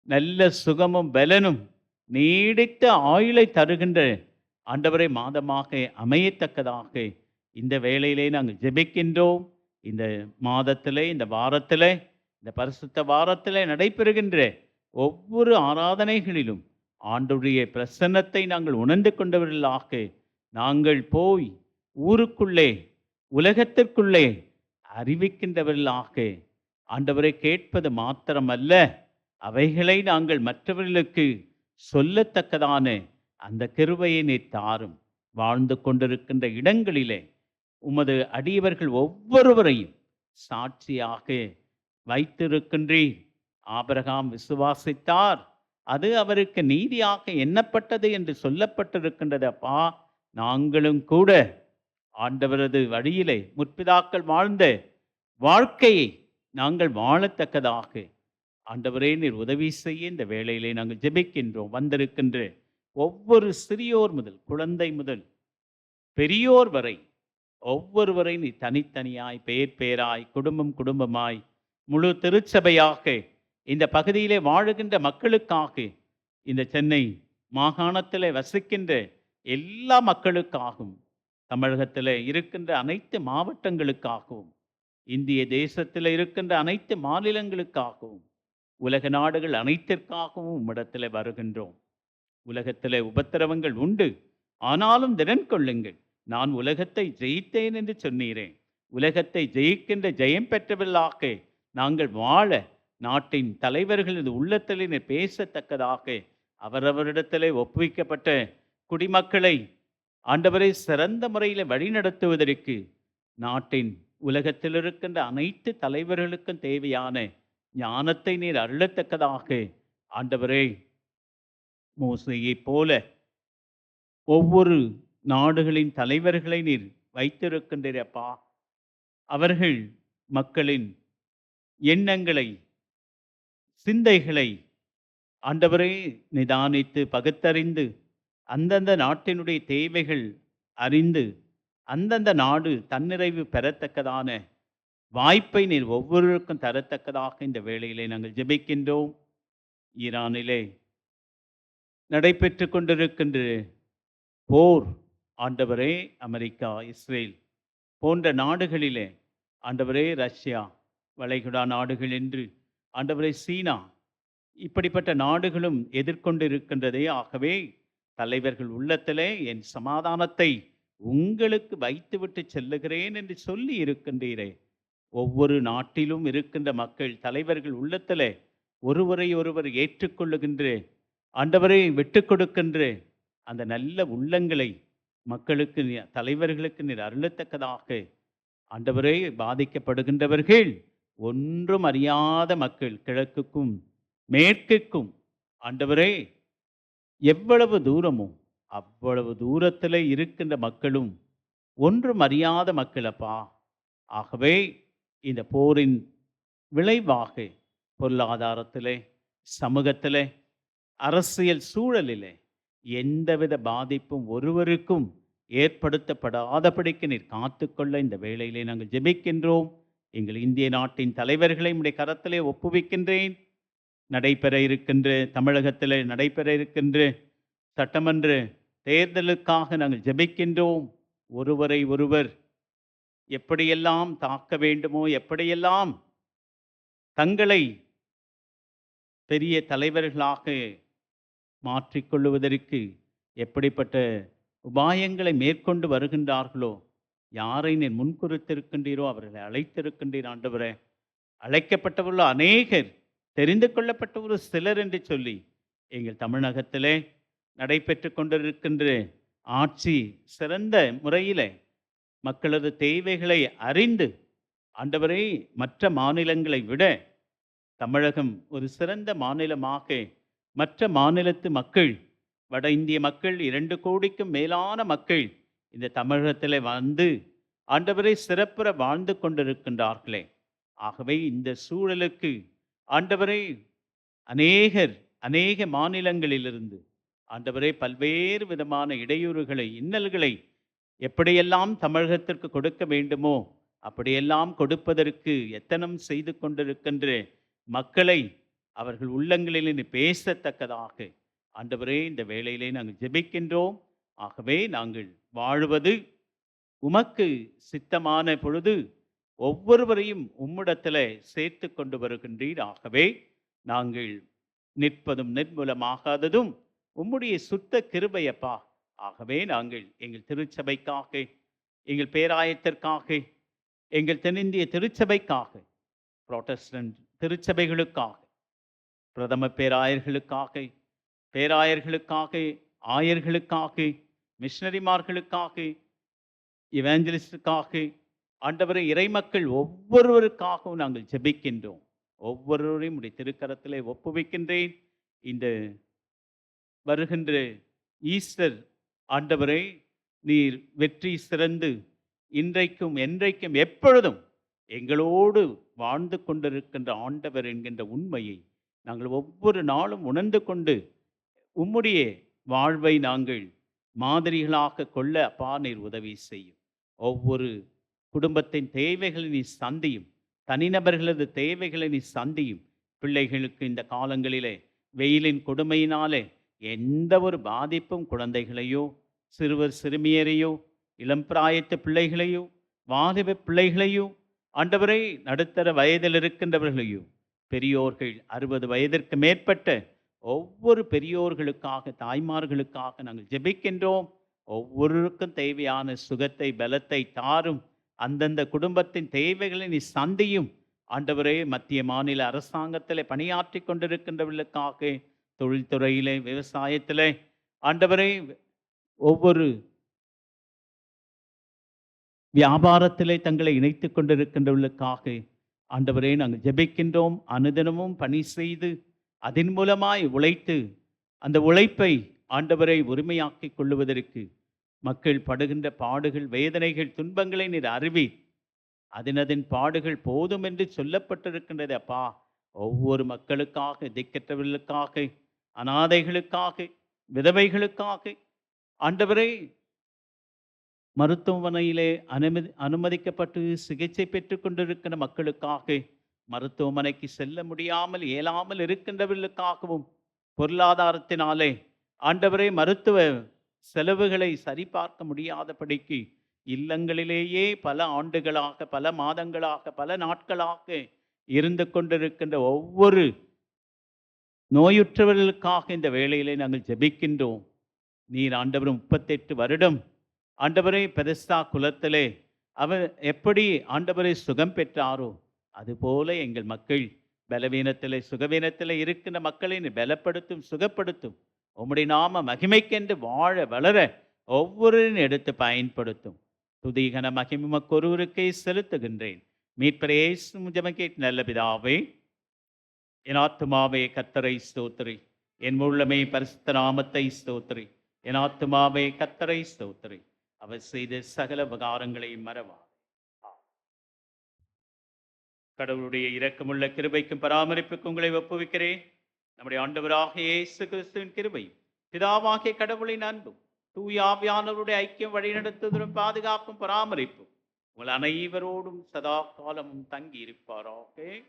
நல்ல சுகமும் பலனும் நீடித்த ஆயுளை தருகின்ற ஆண்டவரை மாதமாக அமையத்தக்கதாக இந்த வேளையிலே நாங்கள் ஜெபிக்கின்றோம். இந்த மாதத்திலே, இந்த வாரத்திலே, இந்த பரிசுத்த வாரத்திலே நடைபெறுகின்ற ஒவ்வொரு ஆராதனைகளிலும் ஆண்டவருடைய பிரசன்னத்தை நாங்கள் உணர்ந்து கொண்டவர்களாக நாங்கள் போய் ஊருக்குள்ளே, உலகத்திற்குள்ளே அறிவிக்கின்றவர்களாக ஆண்டவரை கேட்பது மாத்திரமல்ல, அவைகளை நாங்கள் மற்றவர்களுக்கு சொல்லத்தக்கதான அந்த கிருபையை நீர் தாரும். வாழ்ந்து கொண்டிருக்கின்ற இடங்களிலே உமது அடியவர்கள் ஒவ்வொருவரையும் சாட்சியாக வைத்திருக்கின்றீர். ஆபிரகாம் விசுவாசித்தார், அது அவருக்கு நீதியாக எண்ணப்பட்டது என்று சொல்லப்பட்டிருக்கின்றது. அப்பா, நாங்களும் கூட ஆண்டவரது வழியிலே முற்பிதாக்கள் வாழ்ந்த வாழ்க்கையை நாங்கள் வாழத்தக்கதாக ஆண்டவரே நீர் உதவி செய்ய இந்த வேளையிலே நாங்கள் ஜெபிக்கின்றோம். வந்திருக்கின்ற ஒவ்வொரு சிறியோர் முதல் குழந்தை முதல் பெரியோர் வரை ஒவ்வொருவரை நீ தனித்தனியாய், பேர் பேராய், குடும்பம் குடும்பமாய், முழு திருச்சபையாக இந்த பகுதியிலே வாழுகின்ற மக்களுக்காக, இந்த சென்னை மாகாணத்தில் வசிக்கின்ற எல்லா மக்களுக்காகவும், தமிழகத்தில் இருக்கின்ற அனைத்து மாவட்டங்களுக்காகவும், இந்திய தேசத்தில் இருக்கின்ற அனைத்து மாநிலங்களுக்காகவும், உலக நாடுகள் அனைத்திற்காகவும் உம்மிடத்தில் வருகின்றோம். உலகத்தில் உபத்திரவங்கள் உண்டு, ஆனாலும் திடன் கொள்ளுங்கள், நான் உலகத்தை ஜெயித்தேன் என்று சொன்னீரேன். உலகத்தை ஜெயிக்கின்ற ஜெயம் பெற்றவர்களாக நாங்கள் வாழ நாட்டின் தலைவர்களது உள்ளத்திலே பேசத்தக்கதாக அவரவரிடத்திலே ஒப்புவிக்கப்பட்ட குடிமக்களை ஆண்டவரை சிறந்த முறையில் வழிநடத்துவதற்கு நாட்டின் உலகத்தில் இருக்கின்ற அனைத்து தலைவர்களுக்கும் தேவையான ஞானத்தை நீர் அருளத்தக்கதாக ஆண்டவரே, மோசேயைப் போல ஒவ்வொரு நாடுகளின் தலைவர்களை நீர் வைத்திருக்கின்றப்பா. அவர்கள் மக்களின் எண்ணங்களை, சிந்தைகளை ஆண்டவரே நிதானித்து பகுத்தறிந்து அந்தந்த நாட்டினுடைய தேவைகள் அறிந்து அந்தந்த நாடு தன்னிறைவு பெறத்தக்கதான வாய்ப்பை நீர் ஒவ்வொருவருக்கும் தரத்தக்கதாக இந்த வேளையிலே நாங்கள் ஜெபிக்கின்றோம். ஈரானிலே நடைபெற்று கொண்டிருக்கின்ற போர் ஆண்டவரே, அமெரிக்கா, இஸ்ரேல் போன்ற நாடுகளிலே ஆண்டவரே, ரஷ்யா, வளைகுடா நாடுகள் என்று ஆண்டவரே, சீனா, இப்படிப்பட்ட நாடுகளும் எதிர்கொண்டு இருக்கின்றதே. ஆகவே தலைவர்கள் உள்ளத்திலே என் சமாதானத்தை உங்களுக்கு வைத்துவிட்டு செல்லுகிறேன் என்று சொல்லி இருக்கின்றீரே. ஒவ்வொரு நாட்டிலும் இருக்கின்ற மக்கள் தலைவர்கள் உள்ளத்திலே ஒருவரை ஒருவர் ஏற்றுக்கொள்ளுகின்ற ஆண்டவரை விட்டு கொடுக்கின்ற அந்த நல்ல உள்ளங்களை மக்களுக்கு, தலைவர்களுக்கு நீர் அருளத்தக்கதாக ஆண்டவரே, பாதிக்கப்படுகின்றவர்கள் ஒன்றும் அறியாத மக்கள் கிழக்குக்கும் மேற்குக்கும் ஆண்டவரே எவ்வளவு தூரமோ அவ்வளவு தூரத்தில் இருக்கின்ற மக்களும் ஒன்றும் அறியாத மக்களப்பா. ஆகவே இந்த போரின் விளைவாக பொருளாதாரத்திலே, சமூகத்திலே, அரசியல் சூழலிலே எந்தவித பாதிப்பும் ஒருவருக்கும் ஏற்படுத்தப்படாதபடிக்கு நீர் காத்துக்கொள்ள இந்த வேளையிலே நாங்கள் ஜெபிக்கின்றோம். எங்கள் இந்திய நாட்டின் தலைவர்களை உம்முடைய கரத்திலே ஒப்புவிக்கின்றேன். நடைபெற இருக்கின்ற, தமிழகத்தில் நடைபெற இருக்கின்ற சட்டமன்ற தேர்தலுக்காக நாங்கள் ஜெபிக்கின்றோம். ஒருவரை ஒருவர் எப்படியெல்லாம் தாக்க வேண்டுமோ, எப்படியெல்லாம் தங்களை பெரிய தலைவர்களாக மாற்றிக்கொள்ளுவதற்கு எப்படிப்பட்ட உபாயங்களை மேற்கொண்டு வருகின்றார்களோ, யாரை நீர் முன்குறித்திருக்கின்றீரோ அவர்களை அழைத்திருக்கின்றீர் ஆண்டவரே. அழைக்கப்பட்டவர்கள் அநேகர், தெரிந்து கொள்ளப்பட்டவர் சிலர் என்று சொல்லி எங்கள் தமிழகத்திலே நடைபெற்று கொண்டிருக்கின்ற ஆட்சி சிறந்த முறையிலே மக்களது தேவைகளை அறிந்து ஆண்டவரே, மற்ற மாநிலங்களை விட தமிழகம் ஒரு சிறந்த மாநிலமாக மற்ற மாநிலத்து மக்கள், வட இந்திய மக்கள் 2 கோடிக்கும் மேலான மக்கள் இந்த தமிழகத்தில் வந்து ஆண்டவரை சிறப்புற வாழ்ந்து கொண்டிருக்கின்றார்களே. ஆகவே இந்த சூழலுக்கு ஆண்டவரை அநேக மாநிலங்களிலிருந்து ஆண்டவரே பல்வேறு விதமான இடையூறுகளை, இன்னல்களை எப்படியெல்லாம் தமிழகத்திற்கு கொடுக்க வேண்டுமோ அப்படியெல்லாம் கொடுப்பதற்கு எத்தனம் செய்து கொண்டிருக்கின்ற மக்களை அவர்கள் உள்ளங்களில் பேசத்தக்கதாக ஆண்டவரே இந்த வேளையிலே நாங்கள் ஜெபிக்கின்றோம். ஆகவே நாங்கள் வாழ்வது உமக்கு சித்தமான பொழுது ஒவ்வொருவரையும் உம்மிடத்தில் சேர்த்து கொண்டு வருகின்றீர். ஆகவே நாங்கள் நிற்பதும் நிர்மூலமாகாததும் உம்முடைய சுத்த கிருபையப்பா. ஆகவே நாங்கள் எங்கள் திருச்சபைக்காக, எங்கள் பேராயத்திற்காக, எங்கள் தென்னிந்திய திருச்சபைக்காக, புரோட்டஸ்டன்ட் திருச்சபைகளுக்காக, பிரதம பேராயர்களுக்காக, ஆயர்களுக்காக, மிஷனரிமார்களுக்காக, இவாஞ்சலிஸ்டுக்காக, ஆண்டவரை இறைமக்கள் ஒவ்வொருவருக்காகவும் நாங்கள் ஜெபிக்கின்றோம். ஒவ்வொருவரையும் உடைய திருக்கரத்திலே ஒப்புவிக்கின்றேன். இந்த வருகின்ற ஈஸ்டர் ஆண்டவரை நீர் வெற்றி சிறந்து இன்றைக்கும் என்றைக்கும் எப்பொழுதும் எங்களோடு வாழ்ந்து கொண்டிருக்கின்ற ஆண்டவர் என்கின்ற உண்மையை நாங்கள் ஒவ்வொரு நாளும் உணர்ந்து கொண்டு உம்முடைய வாழ்வை நாங்கள் மாதிரிகளாக கொள்ள அப்பா நீர் உதவி செய்யும். ஒவ்வொரு குடும்பத்தின் தேவைகளை நீ சந்தியும், தனிநபர்களது தேவைகளை நீ சந்தியும். பிள்ளைகளுக்கு இந்த காலங்களிலே வெயிலின் கொடுமையினாலே எந்த ஒரு பாதிப்பும் குழந்தைகளையோ, சிறுவர் சிறுமியரையோ, இளம் பிராயத்து பிள்ளைகளையோ, வாலிப பிள்ளைகளையோ, ஆண்டவரை நடுத்தர வயதில் இருக்கின்றவர்களையோ, பெரியோர்கள் 60 வயதிற்கு மேற்பட்ட ஒவ்வொரு பெரியோர்களுக்காக, தாய்மார்களுக்காக நாங்கள் ஜெபிக்கின்றோம். ஒவ்வொருவருக்கும் தேவையான சுகத்தை, பலத்தை தாரும். அந்தந்த குடும்பத்தின் தேவைகளை நீ சந்தியும். ஆண்டவரே, மத்திய மாநில அரசாங்கத்தில் பணியாற்றி கொண்டிருக்கின்றவர்களுக்காக, தொழில்துறையிலே, விவசாயத்திலே, ஆண்டவரே ஒவ்வொரு வியாபாரத்திலே தங்களை இணைத்து கொண்டிருக்கின்றவர்களுக்காக ஆண்டவரே நாங்கள் ஜெபிக்கின்றோம். அனுதினமும் பணி செய்து அதன் மூலமாய் உழைத்து அந்த உழைப்பை ஆண்டவரை உரிமையாக்கி கொள்ளுவதற்கு மக்கள் படுகின்ற பாடுகள், வேதனைகள், துன்பங்களை நீர் அறிவி. அதன் பாடுகள் போதும் என்று சொல்லப்பட்டிருக்கின்றது அப்பா. ஒவ்வொரு மக்களுக்காக, திக்கற்றவர்களுக்காக, அனாதைகளுக்காக, விதவைகளுக்காக, ஆண்டவரை மருத்துவமனையிலே அனுமதிக்கப்பட்டு சிகிச்சை பெற்று கொண்டிருக்கிற மக்களுக்காக, மருத்துவமனைக்கு செல்ல முடியாமல் இயலாமல் இருக்கின்றவர்களுக்காகவும், பொருளாதாரத்தினாலே ஆண்டவரை மருத்துவ செலவுகளை சரிபார்க்க முடியாதபடிக்கு இல்லங்களிலேயே பல ஆண்டுகளாக, பல மாதங்களாக, பல நாட்களாக இருந்து கொண்டிருக்கின்ற ஒவ்வொரு நோயுற்றவர்களுக்காக இந்த வேளையிலே நாங்கள் ஜெபிக்கின்றோம். நீர் ஆண்டவர் 38 வருடம் ஆண்டவரை பெதஸ்தா குலத்திலே அவர் எப்படி ஆண்டவரை சுகம் பெற்றாரோ அதுபோல எங்கள் மக்கள் பலவீனத்திலே, சுகவீனத்திலே இருக்கின்ற மக்களை பலப்படுத்தும், சுகப்படுத்தும். உம்முடைய நாம மகிமைக்கென்று வாழ வளர ஒவ்வொருவரையும் எடுத்து பயன்படுத்தும். துதிகன மகிமை உமக்கொருவருக்கே செலுத்துகின்றேன். மீட்பரே இயேசு ஜெபம் நல்ல பிதாவே. என் ஆத்துமாவே கர்த்தரை ஸ்தோத்திரி, என் உள்ளமே பரிசுத்த நாமத்தை ஸ்தோத்திரி. என் ஆத்துமாவே கர்த்தரை ஸ்தோத்திரி, அவர் செய்த சகல உபகாரங்களை மறவா. கடவுளுடைய இரக்கமுள்ள கிருபைக்கும் பராமரிப்புக்கும் உங்களை ஒப்புவிக்கிறேன். நம்முடைய ஆண்டவராகிய இயேசு கிறிஸ்துவின் கிருபையும், பிதாவாகிய கடவுளின் அன்பும், தூய ஆவியானவருடைய ஐக்கியம், வழிநடத்துதலும், பாதுகாப்பும், பராமரிப்பும் உங்கள் அனைவரோடும் சதா காலமும் தங்கி இருப்பாராக.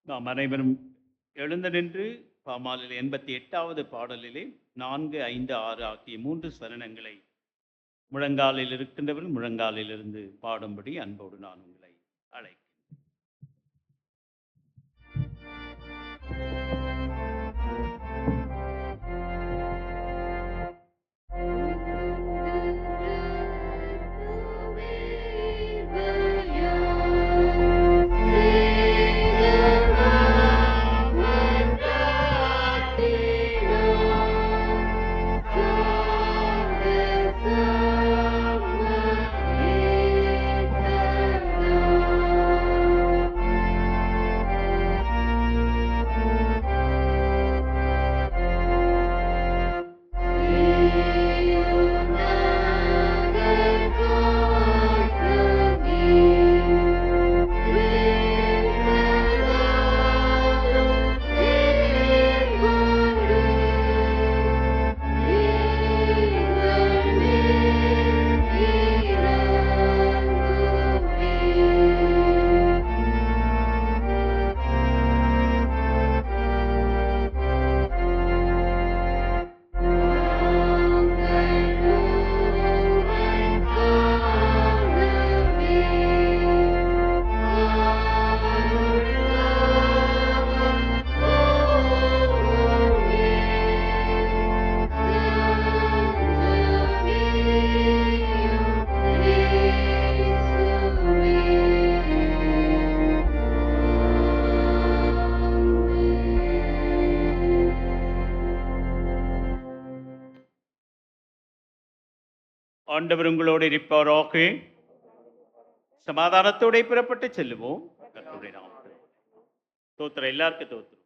நாம் அனைவரும் எழுந்து நின்று பாமாலில் 88வது பாடலிலே 4, 5, 6 ஆகிய 3 சரணங்களை முழங்காலில் இருக்கின்றவர் முழங்காலிலிருந்து பாடும்படி அன்போடு நான் உங்களை அழைக்கிறேன். ஆண்டவர் உங்களோடு இருப்பாராக. சமாதானத்தோட புறப்பட்டு செல்லுவோம். கர்த்தருடைய நாமத்தில். தோத்திரம் எல்லாருக்கும் தோத்திரம்.